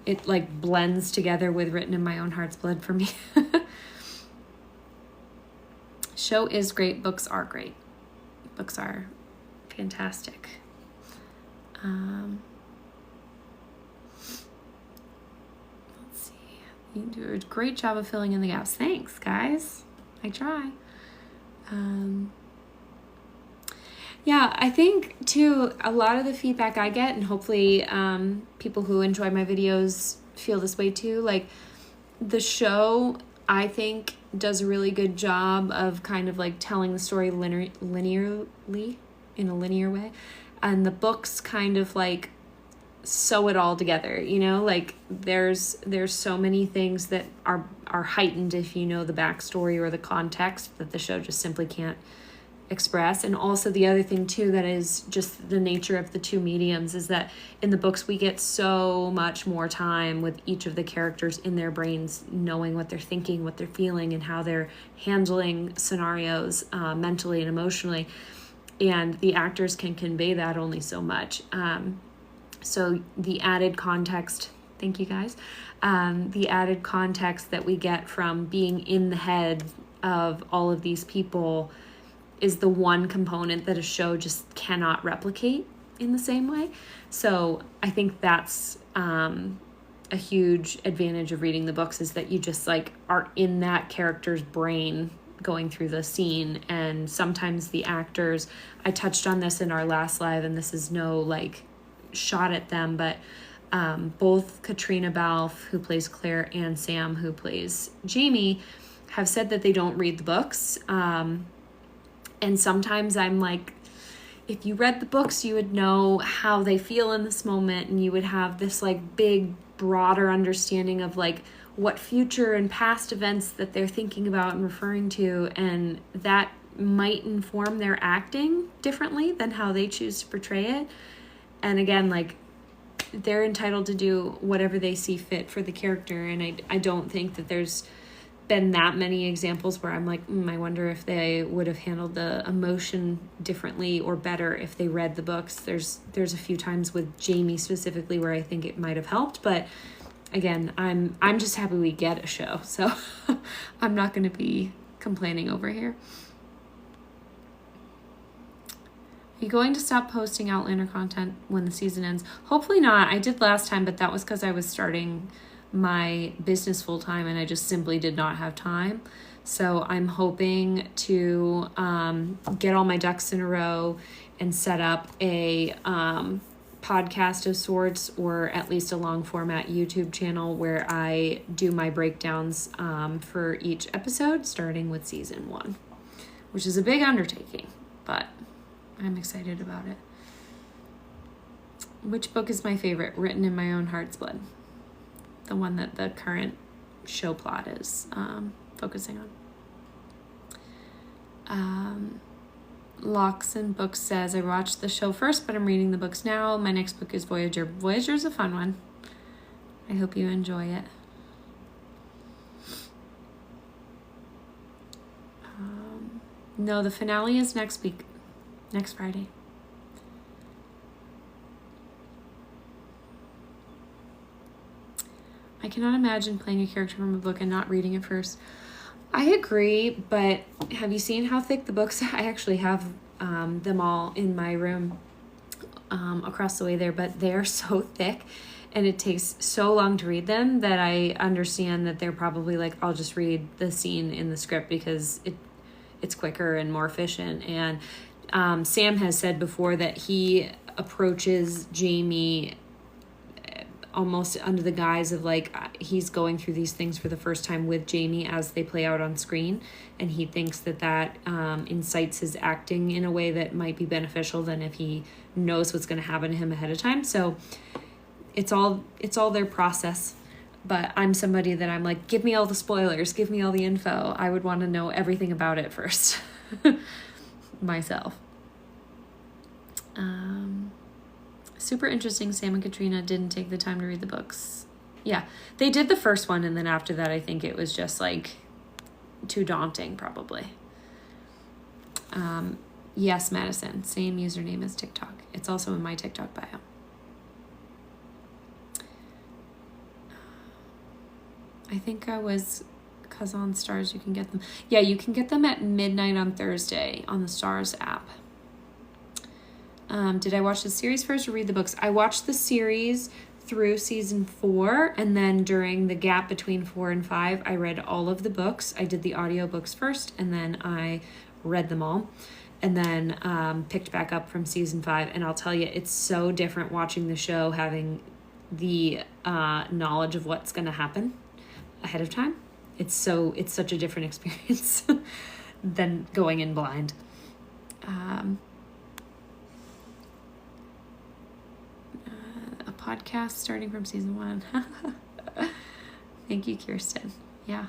it like blends together with Written in My Own Heart's Blood for me. Show is great. Books are great. Books are fantastic. You do a great job of filling in the gaps. Thanks, guys. I try. Yeah, I think, too, a lot of the feedback I get, and hopefully people who enjoy my videos feel this way, too, like, the show, I think, does a really good job of kind of like telling the story linearly, in a linear way. And the books kind of like sew it all together, you know, like there's so many things that are heightened if you know the backstory or the context that the show just simply can't express. And also the other thing too that is just the nature of the two mediums is that in the books we get so much more time with each of the characters in their brains, knowing what they're thinking, what they're feeling, and how they're handling scenarios mentally and emotionally, and the actors can convey that only so much. So the added context, thank you guys, the added context that we get from being in the head of all of these people is the one component that a show just cannot replicate in the same way. So I think that's a huge advantage of reading the books, is that you just like are in that character's brain going through the scene. And sometimes the actors, I touched on this in our last live, and this is no like shot at them, but both Katrina Balfe, who plays Claire, and Sam, who plays Jamie, have said that they don't read the books. And sometimes I'm like, if you read the books, you would know how they feel in this moment, and you would have this like big, broader understanding of like what future and past events that they're thinking about and referring to, and that might inform their acting differently than how they choose to portray it. And again, like, they're entitled to do whatever they see fit for the character, and I don't think that there's been that many examples where I'm like, I wonder if they would have handled the emotion differently or better if they read the books. There's a few times with Jamie specifically where I think it might have helped, but again, I'm just happy we get a show, so I'm not going to be complaining over here. Are you going to stop posting Outlander content when the season ends? Hopefully not. I did last time, but that was because I was starting my business full time and I just simply did not have time. So I'm hoping to get all my ducks in a row and set up a podcast of sorts, or at least a long format YouTube channel where I do my breakdowns for each episode, starting with season 1, which is a big undertaking, but I'm excited about it. Which book is my favorite? Written in My Own Heart's Blood. The one that the current show plot is focusing on. Locks and Books says, I watched the show first, but I'm reading the books now. My next book is Voyager. Voyager's a fun one. I hope you enjoy it. No, the finale is next week. Next Friday. I cannot imagine playing a character from a book and not reading it first. I agree, but have you seen how thick the books? I actually have them all in my room across the way there, but they're so thick and it takes so long to read them that I understand that they're probably like, I'll just read the scene in the script because it's quicker and more efficient. And Sam has said before that he approaches Jamie almost under the guise of like he's going through these things for the first time with Jamie as they play out on screen, and he thinks that incites his acting in a way that might be beneficial than if he knows what's going to happen to him ahead of time. So it's all their process. But I'm somebody that I'm like, give me all the spoilers, give me all the info. I would want to know everything about it first myself. Super interesting. Sam and Katrina didn't take the time to read the books. Yeah, they did the first one, and then after that, I think it was just like too daunting, probably. Yes, Madison, same username as TikTok. It's also in my TikTok bio. I think I was, because on Stars you can get them. Yeah, you can get them at midnight on Thursday on the Stars app. Did I watch the series first or read the books? I watched the series through season 4, and then during the gap between 4 and 5, I read all of the books. I did the audiobooks first, and then I read them all, and then picked back up from season 5. And I'll tell you, it's so different watching the show, having the knowledge of what's going to happen ahead of time. it's such a different experience than going in blind. A podcast starting from season 1. Thank you, Kirsten. Yeah.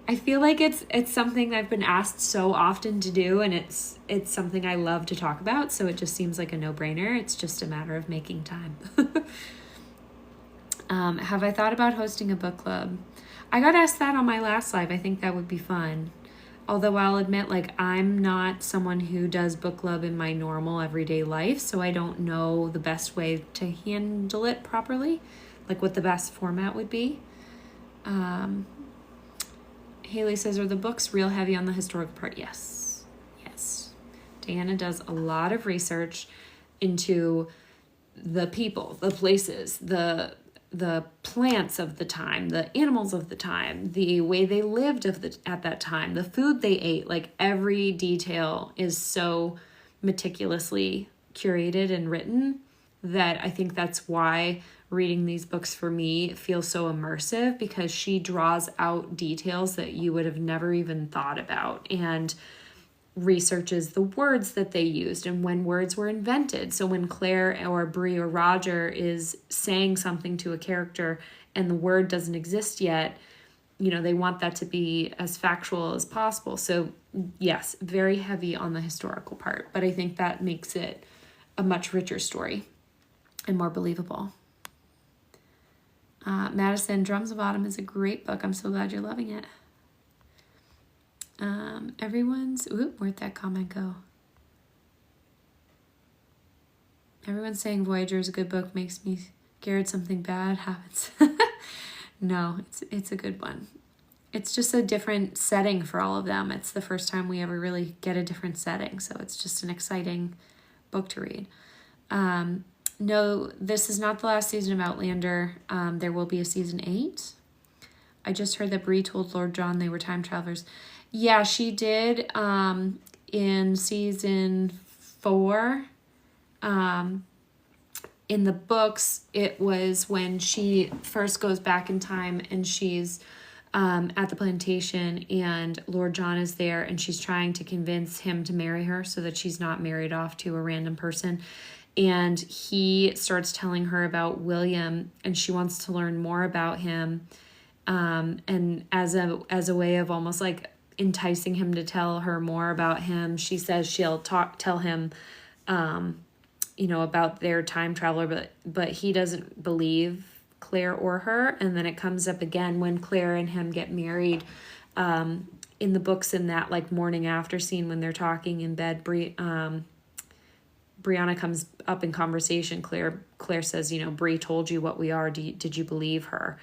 I feel like it's something I've been asked so often to do, and it's something I love to talk about, so it just seems like a no-brainer. It's just a matter of making time. Have I thought about hosting a book club? I got asked that on my last live. I think that would be fun. Although I'll admit, like, I'm not someone who does book club in my normal everyday life, so I don't know the best way to handle it properly, like what the best format would be. Haley says, are the books real heavy on the historical part? Yes. Diana does a lot of research into the people, the places, the plants of the time, the animals of the time, the way they lived at that time, the food they ate. Like, every detail is so meticulously curated and written that I think that's why reading these books for me feels so immersive, because she draws out details that you would have never even thought about, and researches the words that they used and when words were invented. So when Claire or Bree or Roger is saying something to a character and the word doesn't exist yet, they want that to be as factual as possible. So yes, very heavy on the historical part, but I think that makes it a much richer story and more believable. Madison, Drums of Autumn is a great book. I'm so glad you're loving it. Where'd that comment go? Everyone's saying Voyager is a good book, makes me scared something bad happens. No, it's a good one. It's just a different setting for all of them. It's the first time we ever really get a different setting, so it's just an exciting book to read. No, this is not the last season of Outlander. There will be a season 8. I just heard that Bree told Lord John they were time travelers. Yeah, she did in season 4. In the books, it was when she first goes back in time and she's at the plantation and Lord John is there and she's trying to convince him to marry her so that she's not married off to a random person. And he starts telling her about William and she wants to learn more about him. And as a way of almost like enticing him to tell her more about him, she says she'll tell him, about their time traveler, but he doesn't believe Claire or her. And then it comes up again when Claire and him get married, in the books, in that like morning after scene when they're talking in bed. Brianna comes up in conversation. Claire says, Bree told you what we are. Did you believe her?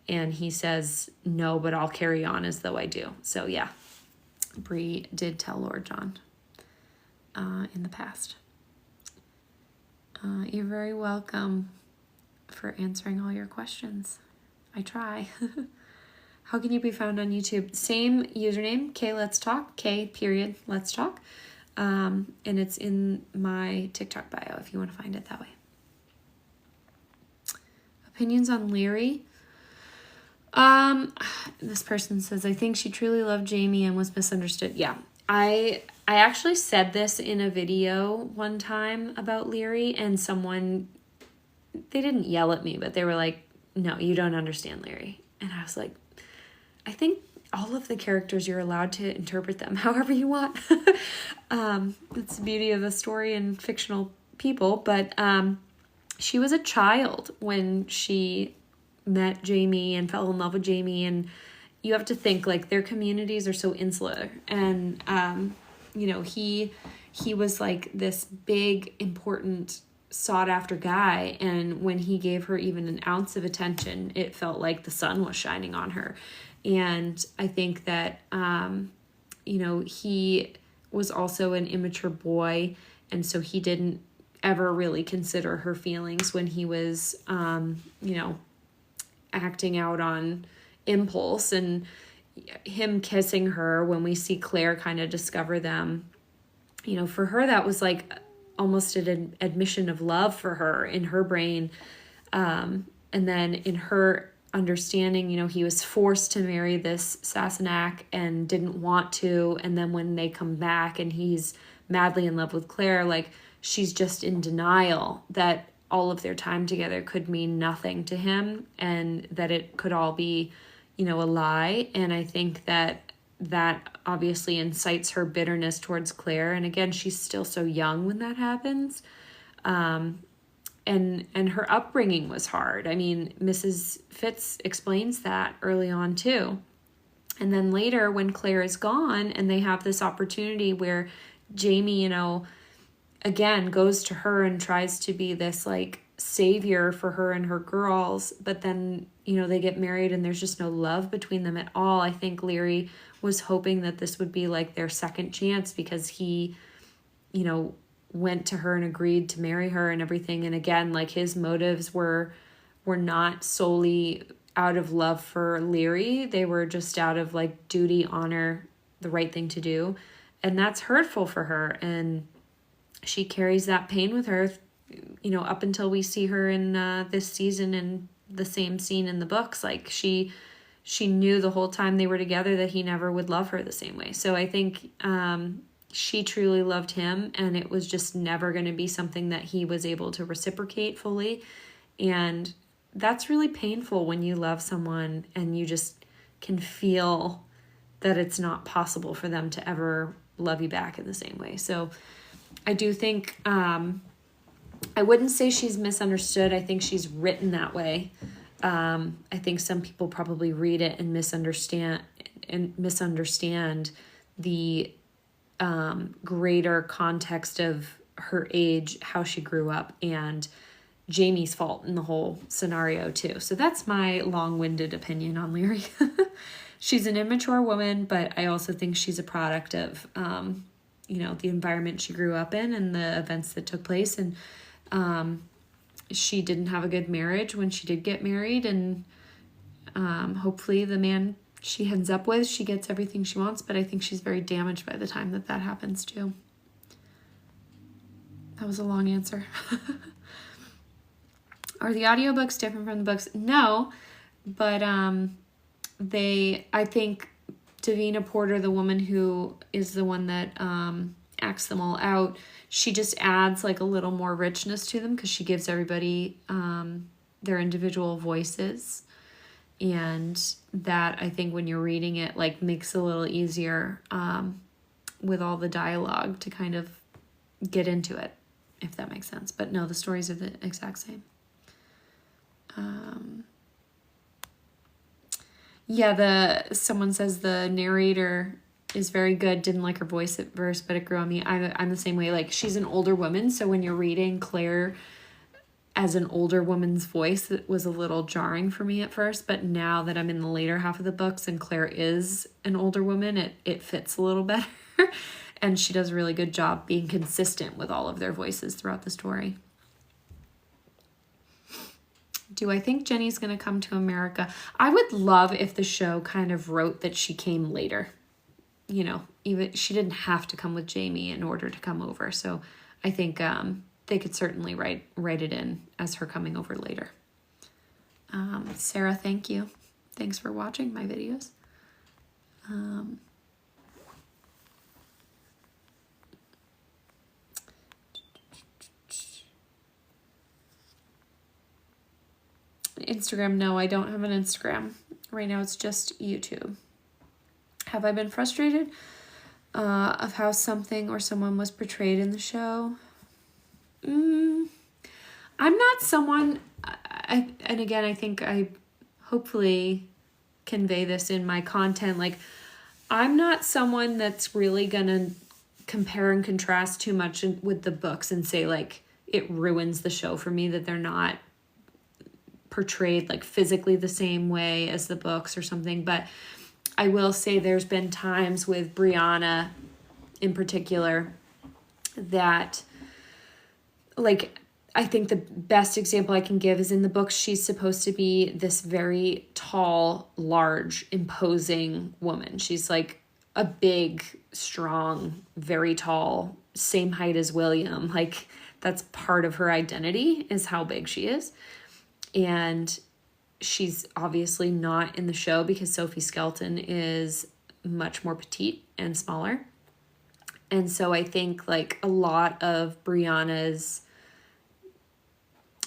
And he says, no, but I'll carry on as though I do. So yeah, Bree did tell Lord John in the past. You're very welcome for answering all your questions. I try. How can you be found on YouTube? Same username, K Let's Talk, K period Let's Talk. And it's in my TikTok bio if you want to find it that way. Opinions on Leary. This person says, I think she truly loved Jamie and was misunderstood. Yeah, I actually said this in a video one time about Leary, and they didn't yell at me, but they were like, no, you don't understand Leary. And I was like, I think all of the characters, you're allowed to interpret them however you want. It's the beauty of a story and fictional people. But she was a child when she met Jamie and fell in love with Jamie, and you have to think like their communities are so insular, and he was like this big, important, sought after guy, and when he gave her even an ounce of attention, it felt like the sun was shining on her. And I think that he was also an immature boy, and so he didn't ever really consider her feelings when he was acting out on impulse. And him kissing her when we see Claire kind of discover them, for her that was like almost an admission of love for her in her brain. And then in her understanding, you know, he was forced to marry this Sassenach and didn't want to. And then when they come back and he's madly in love with Claire, like, she's just in denial that all of their time together could mean nothing to him and that it could all be, you know, a lie. And I think that obviously incites her bitterness towards Claire. And again, she's still so young when that happens. And her upbringing was hard. I mean, Mrs. Fitz explains that early on too. And then later when Claire is gone and they have this opportunity where Jamie, you know, again goes to her and tries to be this like savior for her and her girls, but then, you know, they get married and there's just no love between them at all. I think Leary was hoping that this would be like their second chance because he, you know, went to her and agreed to marry her and everything. And again, like, his motives were not solely out of love for Leary. They were just out of like duty, honor, the right thing to do. And that's hurtful for her. And she carries that pain with her, you know, up until we see her in this season in the same scene in the books. Like, she knew the whole time they were together that he never would love her the same way. So I think she truly loved him, and it was just never going to be something that he was able to reciprocate fully. And that's really painful when you love someone and you just can feel that it's not possible for them to ever love you back in the same way. So I do think, I wouldn't say she's misunderstood. I think she's written that way. I think some people probably read it and misunderstand the greater context of her age, how she grew up, and Jamie's fault in the whole scenario too. So that's my long-winded opinion on Leary. She's an immature woman, but I also think she's a product of, you know, the environment she grew up in and the events that took place. And she didn't have a good marriage when she did get married. And hopefully the man she ends up with, she gets everything she wants. But I think she's very damaged by the time that happens too. That was a long answer. Are the audiobooks different from the books? No, but I think Davina Porter, the woman who is the one that acts them all out, she just adds like a little more richness to them because she gives everybody their individual voices. And that, I think, when you're reading it, like, makes it a little easier with all the dialogue to kind of get into it, if that makes sense. But no, the stories are the exact same. Someone says the narrator is very good. Didn't like her voice at first, but it grew on me. I'm the same way. Like, she's an older woman, so when you're reading Claire as an older woman's voice, it was a little jarring for me at first. But now that I'm in the later half of the books and Claire is an older woman, it fits a little better. And she does a really good job being consistent with all of their voices throughout the story. Do I think Jenny's going to come to America? I would love if the show kind of wrote that she came later. You know, even she didn't have to come with Jamie in order to come over. So I think they could certainly write it in as her coming over later. Sarah, thank you. Thanks for watching my videos. Instagram, no, I don't have an Instagram. Right now it's just YouTube. Have I been frustrated of how something or someone was portrayed in the show? I'm not someone, and again, I think I hopefully convey this in my content. Like, I'm not someone that's really gonna compare and contrast too much with the books and say, like, it ruins the show for me that they're not portrayed like physically the same way as the books or something. But I will say there's been times with Brianna in particular that, like, I think the best example I can give is in the books, she's supposed to be this very tall, large, imposing woman. She's like a big, strong, very tall, same height as William. Like, that's part of her identity is how big she is. And she's obviously not in the show because Sophie Skelton is much more petite and smaller. And so I think like a lot of Brianna's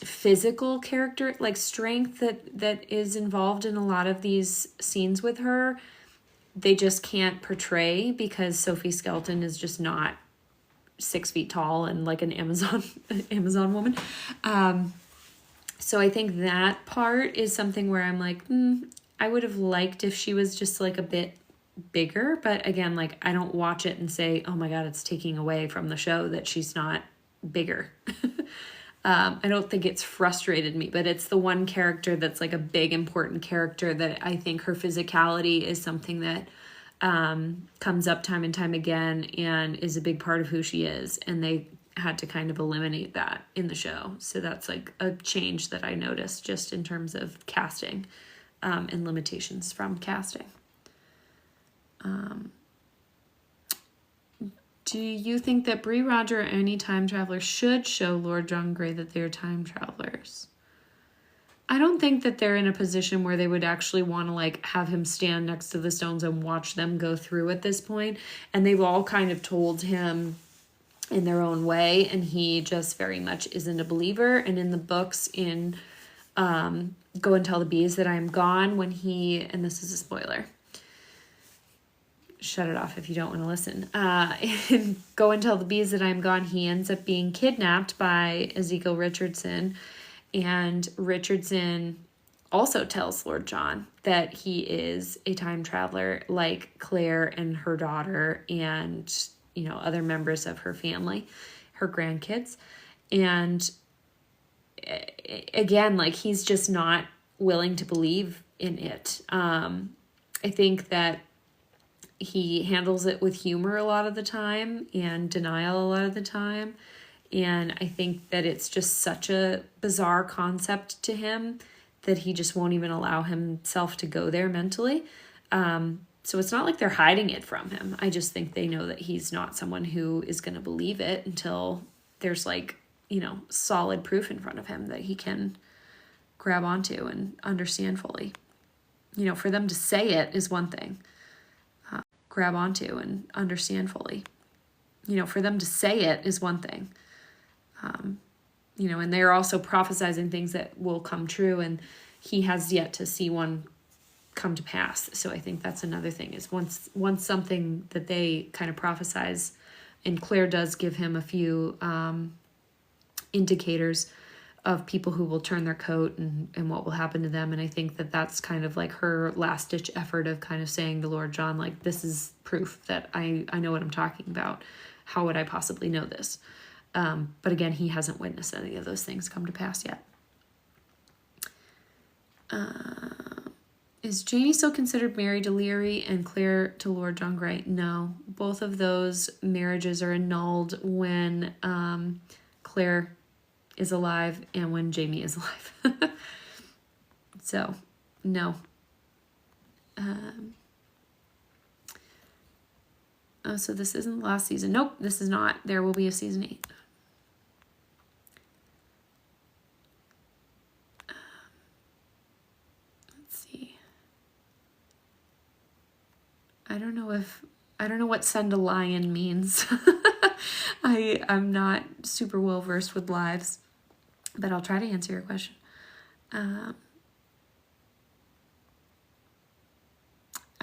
physical character, like strength that is involved in a lot of these scenes with her, they just can't portray because Sophie Skelton is just not 6 feet tall and like an Amazon woman. So I think that part is something where I'm like, I would have liked if she was just like a bit bigger. But again, like I don't watch it and say, oh my God, it's taking away from the show that she's not bigger. I don't think it's frustrated me, but it's the one character that's like a big important character that I think her physicality is something that comes up time and time again and is a big part of who she is. And they had to kind of eliminate that in the show. So that's like a change that I noticed just in terms of casting and limitations from casting. Do you think that Bree, Roger, or any time traveler should show Lord John Grey that they're time travelers? I don't think that they're in a position where they would actually want to like have him stand next to the stones and watch them go through at this point. And they've all kind of told him in their own way, and he just very much isn't a believer. And in the books in Go and Tell the Bees That I Am Gone, when he, and this is a spoiler, shut it off if you don't want to listen. In Go and Tell the Bees That I Am Gone, he ends up being kidnapped by Ezekiel Richardson, and Richardson also tells Lord John that he is a time traveler like Claire and her daughter and, you know, other members of her family, her grandkids. And again, like he's just not willing to believe in it. I think that he handles it with humor a lot of the time and denial a lot of the time. And I think that it's just such a bizarre concept to him that he just won't even allow himself to go there mentally. So it's not like they're hiding it from him. I just think they know that he's not someone who is going to believe it until there's like, you know, solid proof in front of him that he can grab onto and understand fully. You know, for them to say it is one thing. Grab onto and understand fully. You know, for them to say it is one thing. You know, and they're also prophesizing things that will come true, and he has yet to see one come to pass. So I think that's another thing is once something that they kind of prophesize, and Claire does give him a few indicators of people who will turn their coat and what will happen to them. And I think that that's kind of like her last ditch effort of kind of saying to Lord John, like, this is proof that I know what I'm talking about. How would I possibly know this? But again, he hasn't witnessed any of those things come to pass yet. Is Jamie still considered married to Leary and Claire to Lord John Grey? No. Both of those marriages are annulled when Claire is alive and when Jamie is alive. So, no. Oh, so this isn't the last season. Nope, this is not. There will be a season 8. Let's see. I don't know what send a lion means. I'm not super well versed with lives, but I'll try to answer your question. I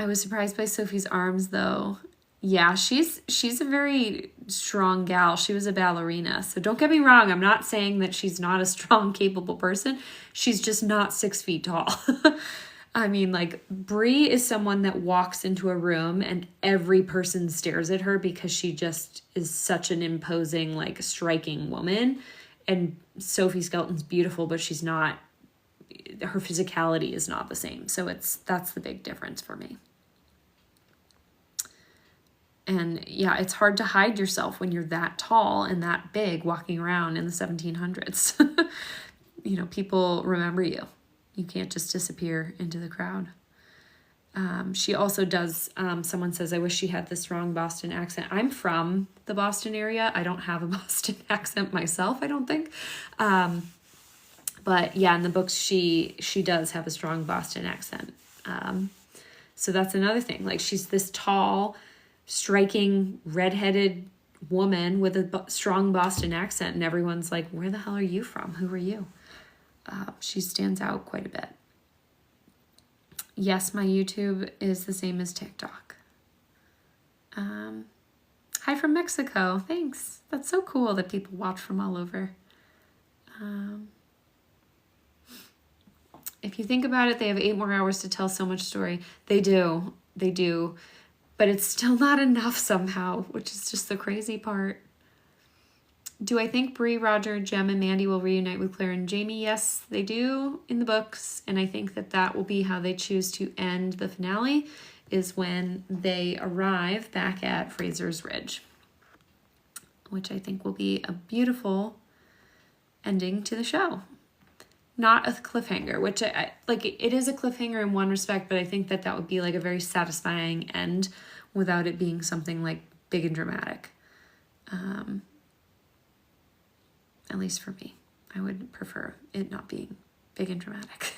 was surprised by Sophie's arms though. Yeah, she's a very strong gal. She was a ballerina. So don't get me wrong. I'm not saying that she's not a strong, capable person. She's just not 6 feet tall. I mean, like, Bree is someone that walks into a room and every person stares at her because she just is such an imposing, like, striking woman. And Sophie Skelton's beautiful, but she's not, her physicality is not the same. So that's the big difference for me. And yeah, it's hard to hide yourself when you're that tall and that big walking around in the 1700s. You know, people remember you. You can't just disappear into the crowd. She also does, someone says, I wish she had the strong Boston accent. I'm from the Boston area. I don't have a Boston accent myself, I don't think. But yeah, in the books, she does have a strong Boston accent. So that's another thing. Like, she's this tall, striking, redheaded woman with a strong Boston accent, and everyone's like, where the hell are you from? Who are you? She stands out quite a bit. Yes, my YouTube is the same as TikTok. Hi from Mexico. Thanks. That's so cool that people watch from all over. If you think about it, they have 8 more hours to tell so much story. They do. But it's still not enough somehow, which is just the crazy part. Do I think Bree, Roger, Jem, and Mandy will reunite with Claire and Jamie? Yes, they do in the books. And I think that will be how they choose to end the finale, is when they arrive back at Fraser's Ridge, which I think will be a beautiful ending to the show. Not a cliffhanger, which I like. It is a cliffhanger in one respect, but I think that would be like a very satisfying end without it being something like big and dramatic. At least for me, I would prefer it not being big and dramatic.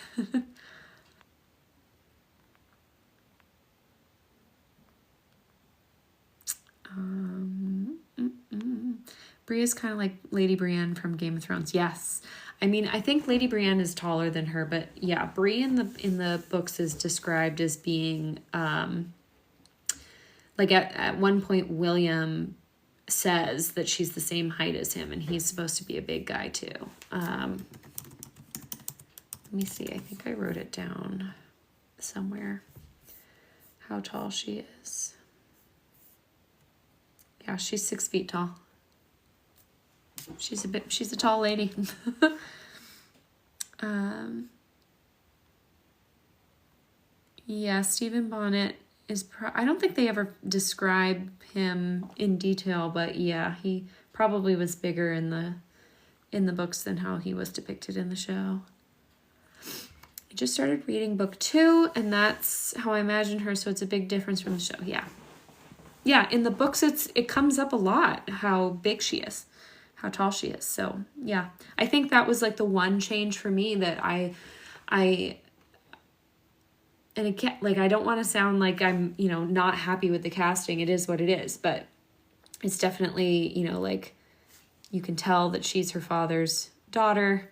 Bree is kind of like Lady Brienne from Game of Thrones. Yes. I mean, I think Lady Brienne is taller than her, but yeah, Bree in the books is described as being, like at one point, William says that she's the same height as him, and he's supposed to be a big guy too. Let me see. I think I wrote it down somewhere, how tall she is. Yeah, she's 6 feet tall. She's a tall lady. Yeah, Stephen Bonnet is, I don't think they ever describe him in detail, but yeah, he probably was bigger in the books than how he was depicted in the show. I just started reading book 2, and that's how I imagine her, so it's a big difference from the show. Yeah, in the books it comes up a lot how big she is, how tall she is. So yeah, I think that was like the one change for me that I and it can't, like, I don't want to sound like I'm, not happy with the casting. It is what it is, but it's definitely, like, you can tell that she's her father's daughter.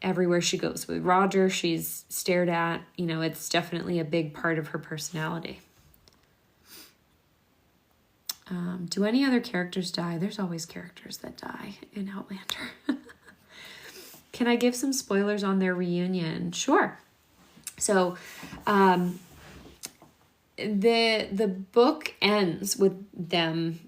Everywhere she goes with Roger, she's stared at. It's definitely a big part of her personality. Do any other characters die? There's always characters that die in Outlander. Can I give some spoilers on their reunion? Sure. So, the book ends with them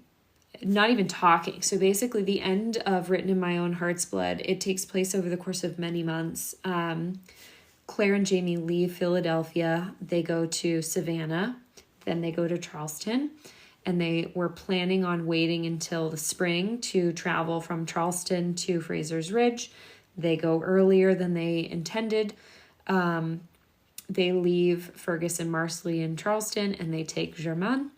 not even talking. So basically the end of Written in My Own Heart's Blood, it takes place over the course of many months. Claire and Jamie leave Philadelphia. They go to Savannah. Then they go to Charleston. And they were planning on waiting until the spring to travel from Charleston to Fraser's Ridge. They go earlier than they intended. They leave Fergus and Marsley in Charleston, and they take Germain,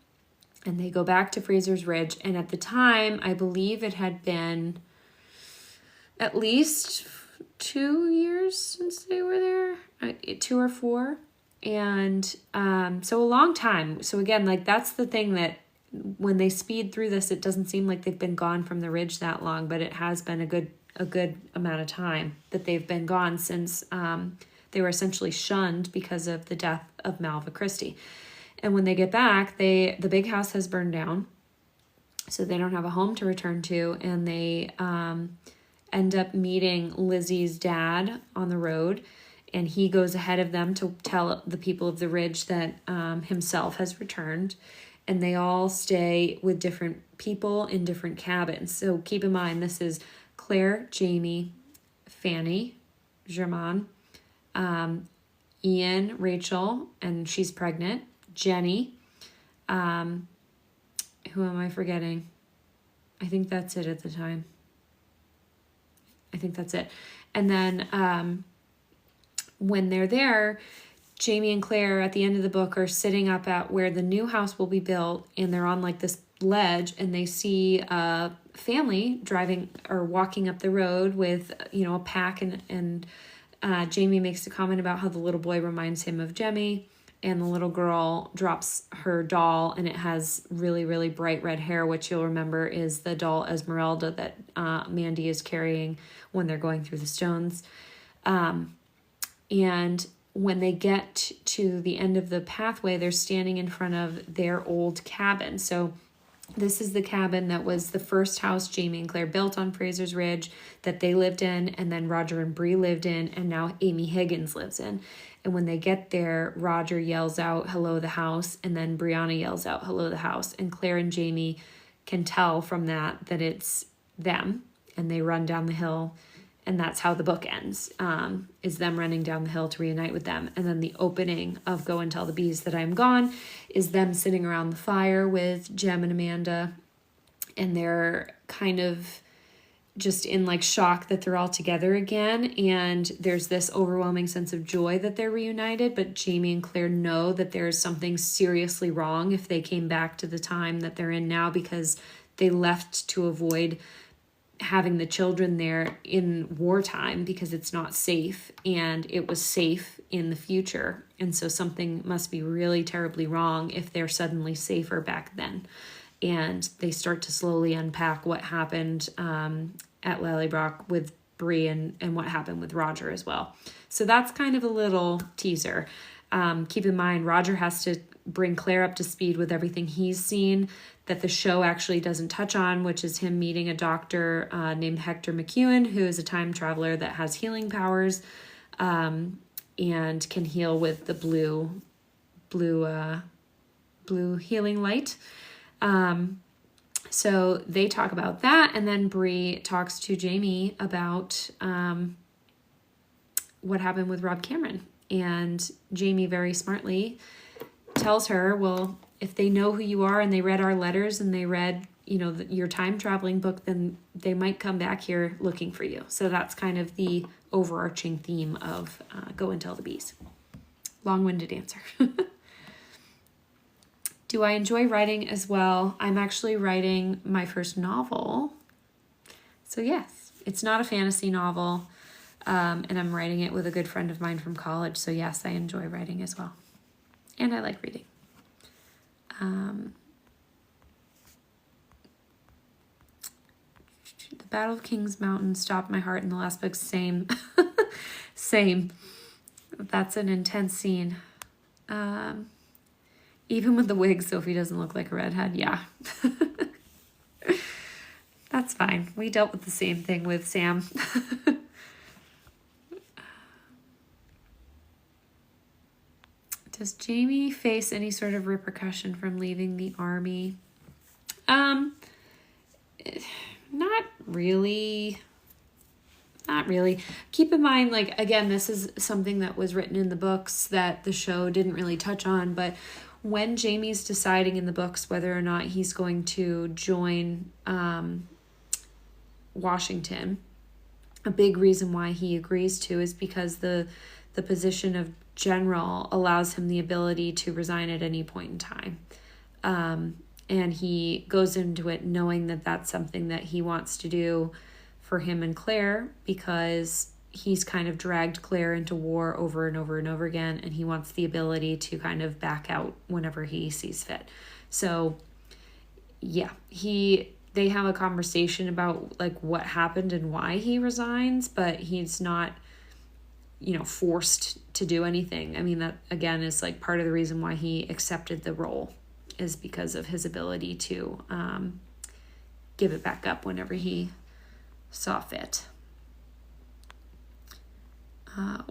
and they go back to Fraser's Ridge. And at the time, I believe it had been at least 2 years since they were there, 2 or 4. And so a long time. So again, like, that's the thing, that when they speed through this, it doesn't seem like they've been gone from the ridge that long, but it has been a good amount of time that they've been gone since they were essentially shunned because of the death of Malva Christie. And when they get back, the big house has burned down, so they don't have a home to return to, and they end up meeting Lizzie's dad on the road, and he goes ahead of them to tell the people of the ridge that himself has returned, and they all stay with different people in different cabins. So keep in mind, this is Claire, Jamie, Fanny, Germain, Ian, Rachel, and she's pregnant, Jenny, who am I forgetting? I think that's it at the time. I think that's it. And then when they're there, Jamie and Claire at the end of the book are sitting up at where the new house will be built, and they're on like this ledge, and they see a family driving or walking up the road with, a pack, and Jamie makes a comment about how the little boy reminds him of Jemmy, and the little girl drops her doll, and it has really, really bright red hair, which you'll remember is the doll Esmeralda that Mandy is carrying when they're going through the stones. And when they get to the end of the pathway, they're standing in front of their old cabin. So this is the cabin that was the first house Jamie and Claire built on Fraser's Ridge that they lived in, and then Roger and Bree lived in, and now Amy Higgins lives in. And when they get there, Roger yells out, "Hello, the house," and then Brianna yells out, "Hello, the house." And Claire and Jamie can tell from that it's them, and they run down the hill, and that's how the book ends, is them running down the hill to reunite with them. And then the opening of Go and Tell the Bees That I'm Gone is them sitting around the fire with Jem and Amanda, and they're kind of just in like shock that they're all together again, and there's this overwhelming sense of joy that they're reunited, but Jamie and Claire know that there's something seriously wrong if they came back to the time that they're in now, because they left to avoid having the children there in wartime because it's not safe, and it was safe in the future, and so something must be really terribly wrong if they're suddenly safer back then. And they start to slowly unpack what happened at Lallybroch with Bree and what happened with Roger as well. So that's kind of a little teaser. Keep in mind, Roger has to bring Claire up to speed with everything he's seen that the show actually doesn't touch on, which is him meeting a doctor named Hector McEwen, who is a time traveler that has healing powers and can heal with the blue healing light. So they talk about that, and then Bree talks to Jamie about what happened with Rob Cameron. And Jamie very smartly tells her, well, if they know who you are and they read our letters and they read, your time traveling book, then they might come back here looking for you. So that's kind of the overarching theme of Go and Tell the Bees. Long-winded answer. Do I enjoy writing as well? I'm actually writing my first novel. So yes, it's not a fantasy novel, and I'm writing it with a good friend of mine from college. So yes, I enjoy writing as well. And I like reading. The Battle of Kings Mountain stopped my heart in the last book. Same. Same. That's an intense scene. Even with the wig, Sophie doesn't look like a redhead. Yeah. That's fine. We dealt with the same thing with Sam. Does Jamie face any sort of repercussion from leaving the army? Not really. Not really. Keep in mind, like, again, this is something that was written in the books that the show didn't really touch on, but when Jamie's deciding in the books whether or not he's going to join Washington, a big reason why he agrees to is because the position of general allows him the ability to resign at any point in time. And he goes into it knowing that that's something that he wants to do for him and Claire, because he's kind of dragged Claire into war over and over and over again, and he wants the ability to kind of back out whenever he sees fit. So yeah, they have a conversation about like what happened and why he resigns, but he's not, forced to do anything. I mean, that again is like part of the reason why he accepted the role, is because of his ability to give it back up whenever he saw fit.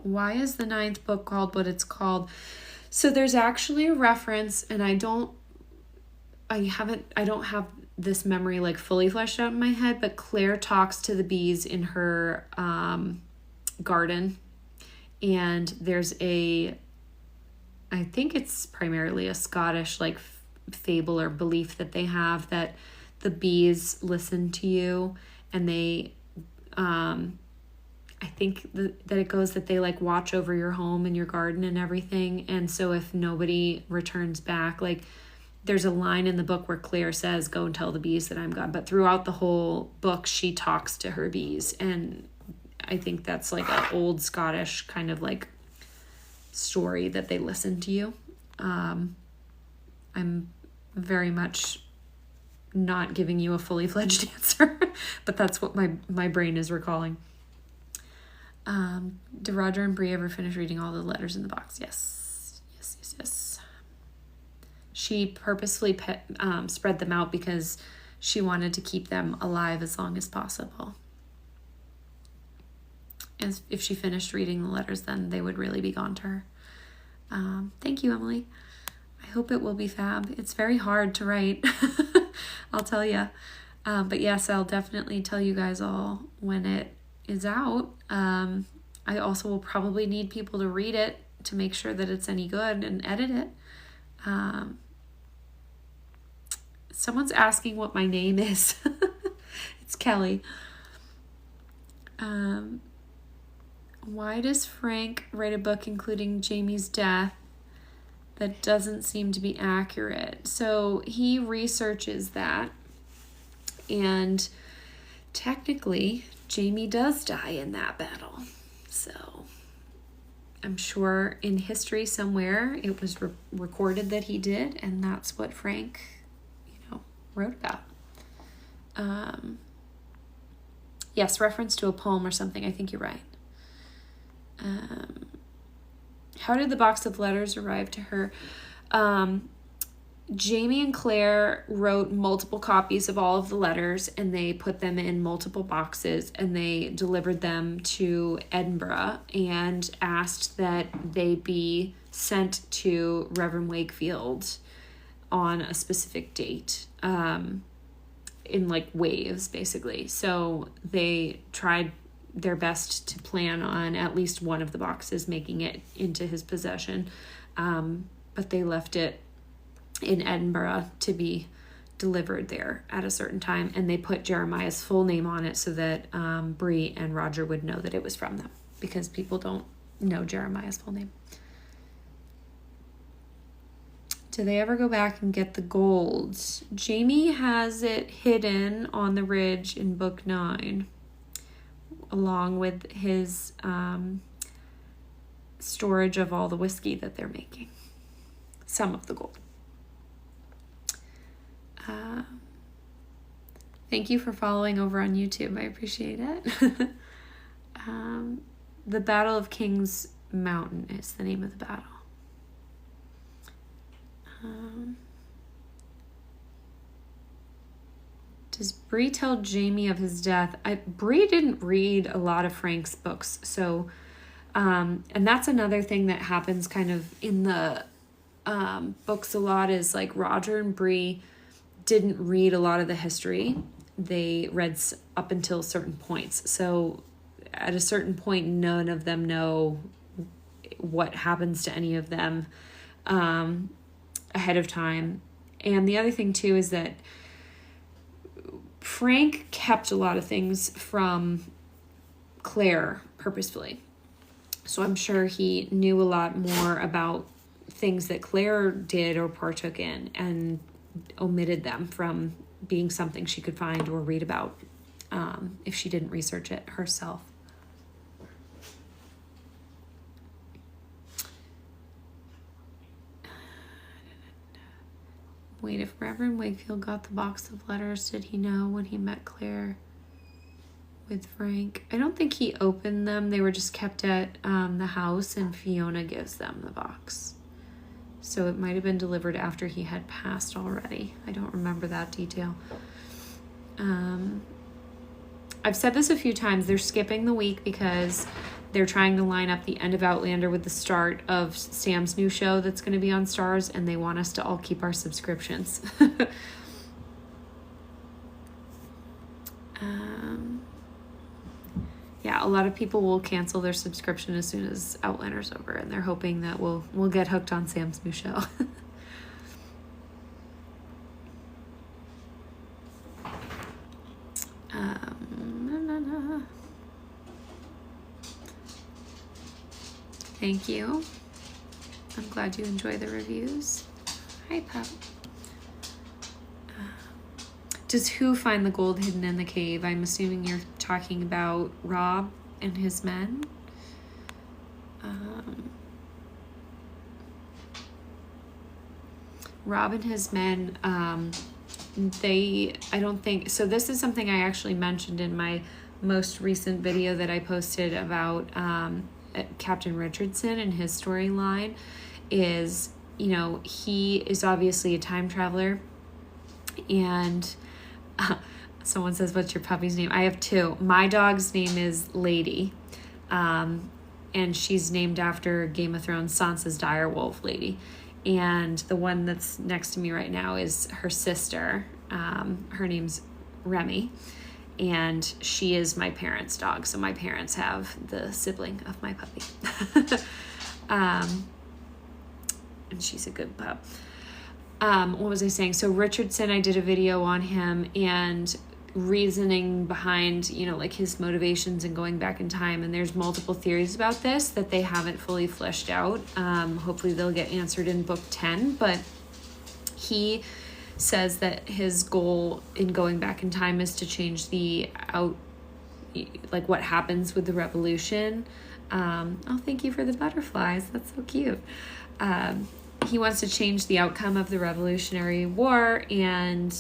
Why is the 9th book called what it's called? So there's actually a reference, and I don't have this memory like fully fleshed out in my head, but Claire talks to the bees in her garden, and there's I think it's primarily a Scottish like fable or belief that they have that the bees listen to you, and they I think that it goes that they like watch over your home and your garden and everything. And so if nobody returns back, like there's a line in the book where Claire says, "Go and tell the bees that I'm God." But throughout the whole book, she talks to her bees. And I think that's like an old Scottish kind of like story that they listen to you. I'm very much not giving you a fully fledged answer, but that's what my brain is recalling. Did Roger and Bree ever finish reading all the letters in the box? Yes. She purposefully spread them out because she wanted to keep them alive as long as possible. And if she finished reading the letters, then they would really be gone to her. Thank you, Emily. I hope it will be fab. It's very hard to write, I'll tell you. But yes, I'll definitely tell you guys all when it is out. I also will probably need people to read it to make sure that it's any good and edit it. Someone's asking what my name is. It's Kelly. Why does Frank write a book including Jamie's death that doesn't seem to be accurate? So he researches that, and technically Jamie does die in that battle. So I'm sure in history somewhere it was recorded that he did, and that's what Frank, wrote about. Yes, reference to a poem or something. I think you're right. How did the box of letters arrive to her? Jamie and Claire wrote multiple copies of all of the letters, and they put them in multiple boxes, and they delivered them to Edinburgh and asked that they be sent to Reverend Wakefield on a specific date, in like waves, basically. So they tried their best to plan on at least one of the boxes making it into his possession, but they left it in Edinburgh to be delivered there at a certain time, and they put Jeremiah's full name on it so that Bree and Roger would know that it was from them, because people don't know Jeremiah's full name. Do they ever go back and get the gold? Jamie has it hidden on the ridge in book 9, along with his storage of all the whiskey that they're making. Some of the gold. Thank you for following over on YouTube. I appreciate it. The Battle of King's Mountain is the name of the battle. Does Bree tell Jamie of his death? Bree didn't read a lot of Frank's books, so and that's another thing that happens kind of in the books a lot, is like Roger and Bree didn't read a lot of the history. They read up until certain points. So at a certain point, none of them know what happens to any of them ahead of time. And the other thing too is that Frank kept a lot of things from Claire purposefully. So I'm sure he knew a lot more about things that Claire did or partook in and omitted them from being something she could find or read about if she didn't research it herself. Wait, if Reverend Wakefield got the box of letters, did he know when he met Claire with Frank? I don't think he opened them. They were just kept at the house, and Fiona gives them the box. So it might have been delivered after he had passed already. I don't remember that detail. I've said this a few times. They're skipping the week because they're trying to line up the end of Outlander with the start of Sam's new show that's going to be on Starz, and they want us to all keep our subscriptions. Yeah, a lot of people will cancel their subscription as soon as Outlander's over, and they're hoping that we'll get hooked on Sam's new show. Thank you. I'm glad you enjoy the reviews. Hi, Pup. Does who find the gold hidden in the cave? I'm assuming you're talking about Rob and his men. Rob and his men, I don't think, so this is something I actually mentioned in my most recent video that I posted about Captain Richardson and his storyline is, you know, he is obviously a time traveler, and someone says, what's your puppy's name? I have two. My dog's name is Lady, and she's named after Game of Thrones Sansa's direwolf lady. And the one that's next to me right now is her sister. Her name's Remy, and she is my parents' dog. So my parents have the sibling of my puppy. And she's a good pup. What was I saying? So Richardson, I did a video on him and reasoning behind, you know, like his motivations and going back in time. And there's multiple theories about this that they haven't fully fleshed out. Hopefully they'll get answered in book 10, but he says that his goal in going back in time is to change like what happens with the revolution. Oh, thank you for the butterflies. That's so cute. He wants to change the outcome of the Revolutionary War, and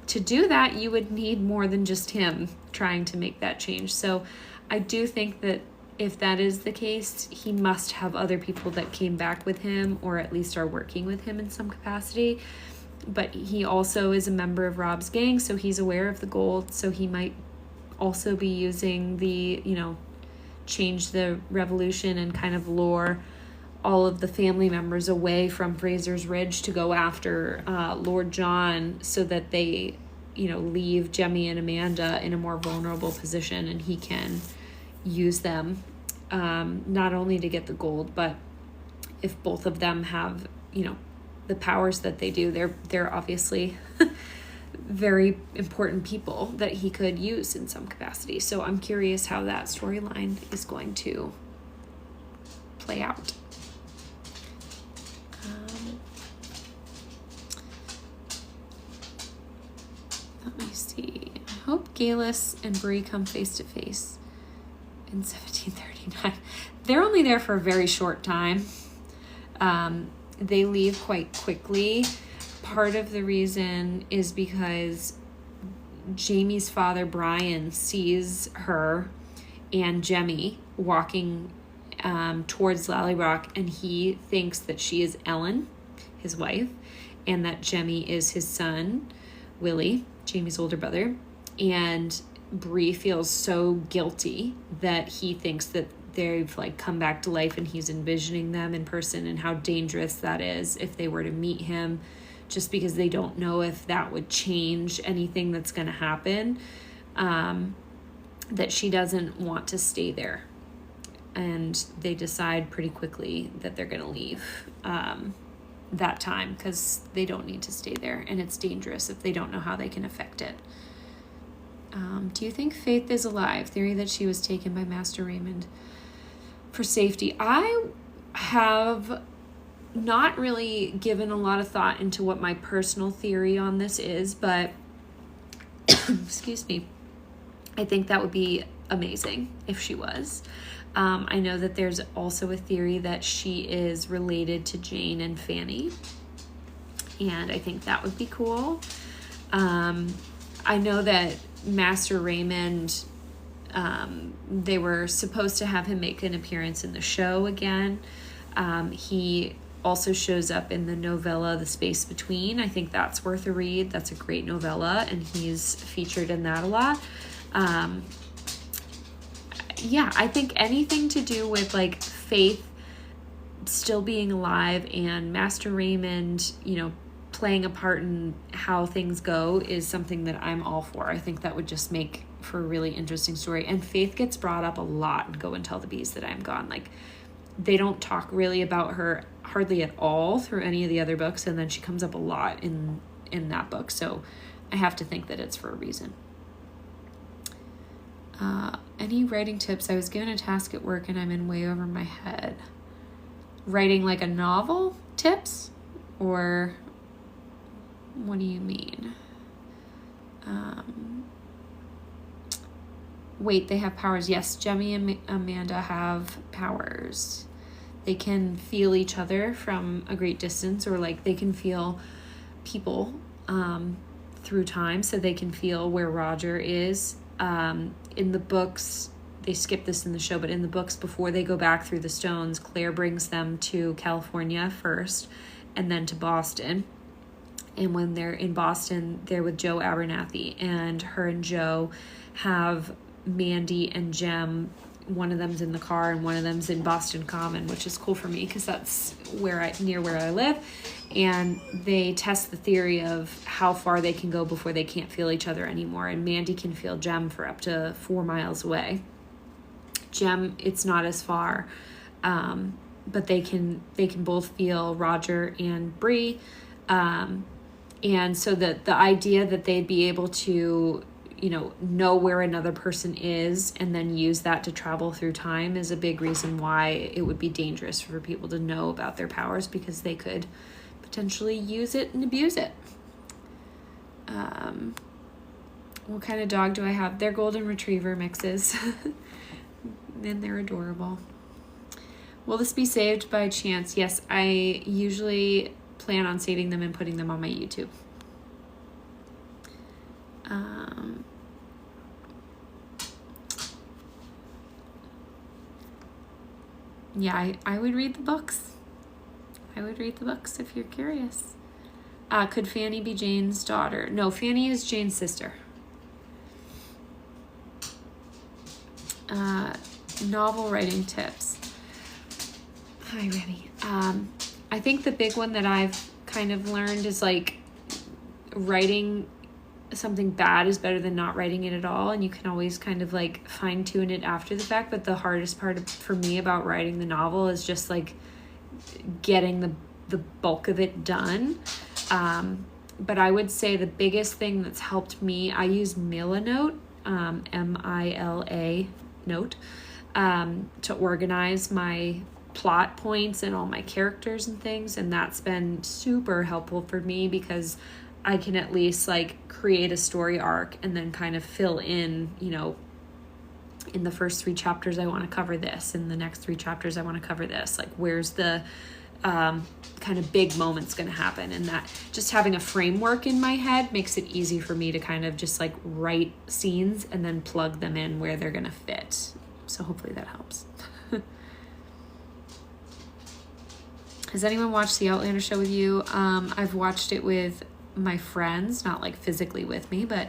to do that, you would need more than just him trying to make that change. So I do think that if that is the case, he must have other people that came back with him, or at least are working with him in some capacity. But he also is a member of Rob's gang, so he's aware of the gold, so he might also be using the, you know, change the revolution and kind of lure all of the family members away from Fraser's Ridge to go after Lord John, so that they, you know, leave Jemmy and Amanda in a more vulnerable position, and he can use them not only to get the gold, but if both of them have, you know, the powers that they do, they're obviously very important people that he could use in some capacity. So I'm curious how that storyline is going to play out. Let me see. I hope Galus and Bree come face to face in 1739. They're only there for a very short time. They leave quite quickly. Part of the reason is because Jamie's father, Brian, sees her and Jemmy walking towards Lallybroch, and he thinks that she is Ellen, his wife, and that Jemmy is his son, Willie, Jamie's older brother. And Bree feels so guilty that he thinks that they've like come back to life, and he's envisioning them in person, and how dangerous that is if they were to meet him, just because they don't know if that would change anything that's going to happen, that she doesn't want to stay there. And they decide pretty quickly that they're going to leave that time, because they don't need to stay there, and it's dangerous if they don't know how they can affect it. Do you think Faith is alive? Theory that she was taken by Master Raymond for safety. I have not really given a lot of thought into what my personal theory on this is, but excuse me, I think that would be amazing if she was. I know that there's also a theory that she is related to Jane and Fanny, and I think that would be cool. I know that Master Raymond, they were supposed to have him make an appearance in the show again. He also shows up in the novella The Space Between. I think that's worth a read. That's a great novella, and he's featured in that a lot. Yeah, I think anything to do with like Faith still being alive and Master Raymond, you know, playing a part in how things go is something that I'm all for. I think that would just make for a really interesting story. And Faith gets brought up a lot in Go and Tell the Bees That I'm Gone. Like, they don't talk really about her hardly at all through any of the other books, and then she comes up a lot in that book. So I have to think that it's for a reason. Any writing tips? I was given a task at work and I'm in way over my head. Writing like a novel tips? Or what do you mean? Wait, they have powers. Yes, Jemmy and Amanda have powers. They can feel each other from a great distance, or like they can feel people through time, so they can feel where Roger is. In the books, they skip this in the show, but in the books, before they go back through the stones, Claire brings them to California first and then to Boston. And when they're in Boston, they're with Joe Abernathy, and her and Joe have Mandy and Jem. One of them's in the car and one of them's in Boston Common, which is cool for me because that's near where I live. And they test the theory of how far they can go before they can't feel each other anymore. And Mandy can feel Jem for up to 4 miles away. Jem, it's not as far, but they can both feel Roger and Bree. And so the idea that they'd be able to, know where another person is and then use that to travel through time is a big reason why it would be dangerous for people to know about their powers, because they could potentially use it and abuse it. What kind of dog do I have? They're golden retriever mixes. And they're adorable. Will this be saved by chance? Yes, I usually plan on saving them and putting them on my YouTube. Yeah, I would read the books. I would read the books if you're curious. Could Fanny be Jane's daughter? No, Fanny is Jane's sister. Novel writing tips. Hi, Remy. I think the big one that I've kind of learned is like writing something bad is better than not writing it at all, and you can always kind of like fine tune it after the fact. But the hardest part for me about writing the novel is just like getting the bulk of it done. But I would say the biggest thing that's helped me, I use Milanote, M-I-L-A note, to organize my plot points and all my characters and things, and that's been super helpful for me because I can at least like create a story arc and then kind of fill in, in the first 3 chapters I want to cover this, in the next 3 chapters I want to cover this, like where's the kind of big moments going to happen. And that just having a framework in my head makes it easy for me to kind of just like write scenes and then plug them in where they're going to fit. So hopefully that helps. Has anyone watched the Outlander show with you? I've watched it with my friends, not like physically with me, but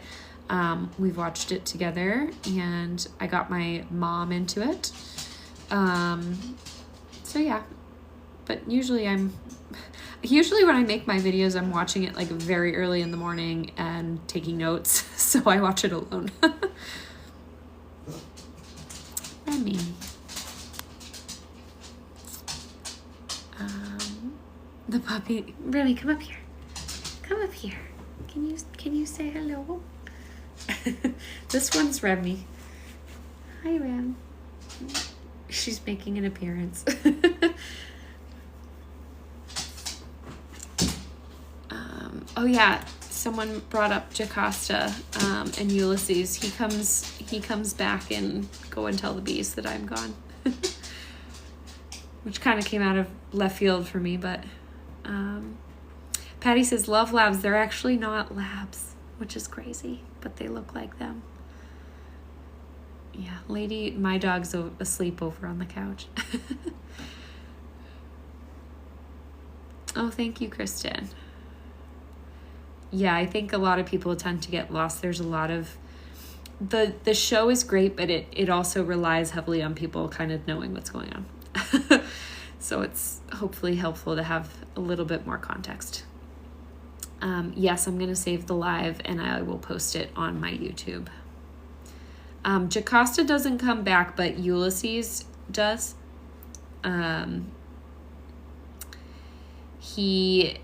we've watched it together, and I got my mom into it. So yeah, but usually when I make my videos, I'm watching it like very early in the morning and taking notes, so I watch it alone. Remy. The puppy. Remy, come up here. Come up here. Can you say hello? This one's Remy. Hi, Rem. She's making an appearance. Oh yeah, someone brought up Jocasta and Ulysses. He comes back and Go and Tell the Bees that I'm gone. Which kind of came out of left field for me, but Patty says, love labs. They're actually not labs, which is crazy, but they look like them. Yeah, lady, my dog's asleep over on the couch. Oh, thank you, Kristen. Yeah, I think a lot of people tend to get lost. There's a lot of... The show is great, but it also relies heavily on people kind of knowing what's going on. So it's hopefully helpful to have a little bit more context. Yes, I'm going to save the live and I will post it on my YouTube. Jocasta doesn't come back, but Ulysses does. He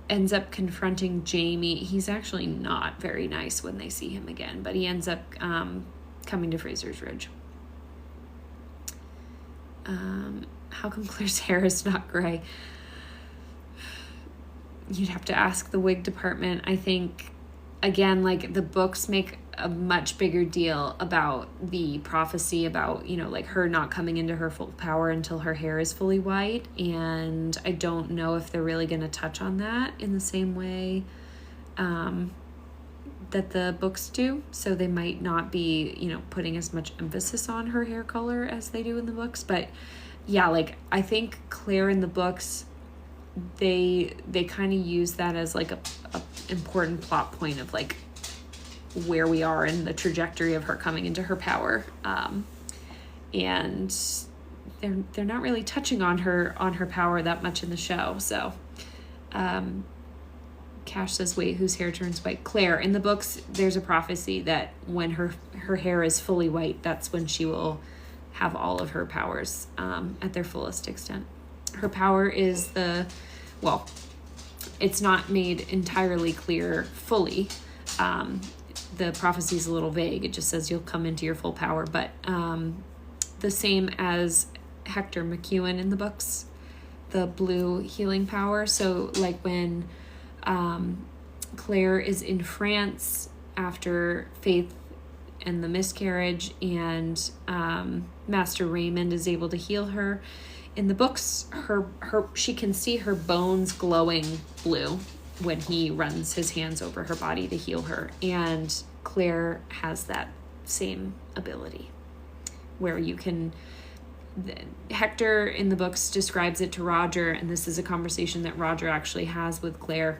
ends up confronting Jamie. He's actually not very nice when they see him again, but he ends up coming to Fraser's Ridge. How come Claire's hair is not gray? You'd have to ask the wig department. I think again, like the books make a much bigger deal about the prophecy about, you know, like her not coming into her full power until her hair is fully white. And I don't know if they're really going to touch on that in the same way that the books do. So they might not be, you know, putting as much emphasis on her hair color as they do in the books. But yeah, like I think Claire in the books, they kind of use that as like a important plot point of like where we are in the trajectory of her coming into her power, and they're not really touching on her power that much in the show. So Cash says, wait, whose hair turns white? Claire. In the books, there's a prophecy that when her hair is fully white, that's when she will have all of her powers at their fullest extent. Her power is it's not made entirely clear fully. The prophecy is a little vague. It just says you'll come into your full power, but the same as Hector McEwen in the books, the blue healing power. So like when Claire is in France after Faith and the miscarriage, and Master Raymond is able to heal her. In the books, she can see her bones glowing blue when he runs his hands over her body to heal her. And Claire has that same ability where you can... Hector in the books describes it to Roger, and this is a conversation that Roger actually has with Claire.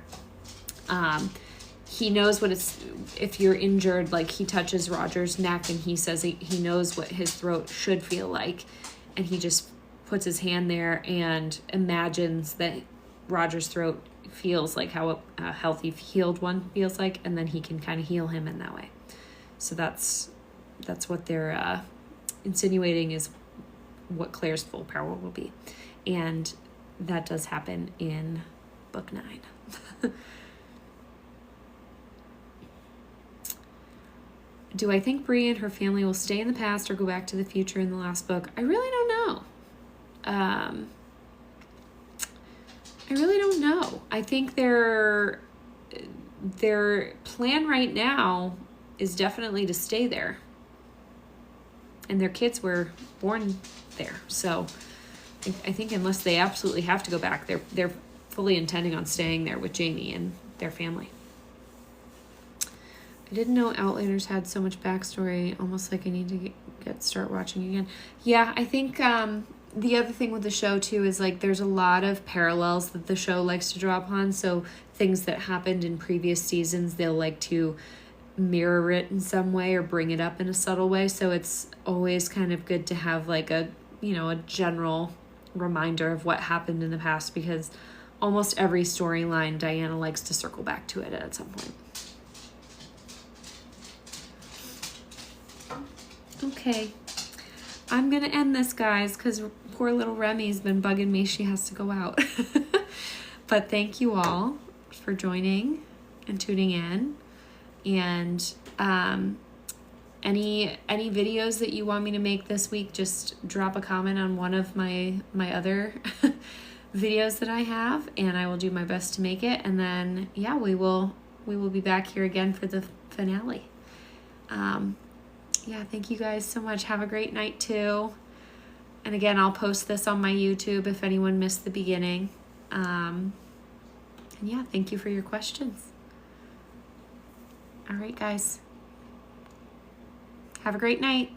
He knows what it's... If you're injured, like he touches Roger's neck and he says he knows what his throat should feel like. And he just puts his hand there and imagines that Roger's throat feels like how a healthy, healed one feels like, and then he can kind of heal him in that way. So that's what they're insinuating is what Claire's full power will be. And that does happen in book 9. Do I think Bree and her family will stay in the past or go back to the future in the last book? I really don't know. I really don't know. I think their plan right now is definitely to stay there. And their kids were born there. So I think unless they absolutely have to go back, they're fully intending on staying there with Jamie and their family. I didn't know Outlanders had so much backstory, almost like I need to start watching again. Yeah, I think the other thing with the show too is like there's a lot of parallels that the show likes to draw upon. So things that happened in previous seasons, they'll like to mirror it in some way or bring it up in a subtle way. So it's always kind of good to have like a general reminder of what happened in the past, because almost every storyline Diana likes to circle back to it at some point. Okay, I'm going to end this, guys, because poor little Remy's been bugging me. She has to go out. But thank you all for joining and tuning in. And any videos that you want me to make this week, just drop a comment on one of my other videos that I have, and I will do my best to make it. And then, yeah, we will be back here again for the finale. Yeah, thank you guys so much. Have a great night too. And again, I'll post this on my YouTube if anyone missed the beginning. And yeah, thank you for your questions. All right, guys. Have a great night.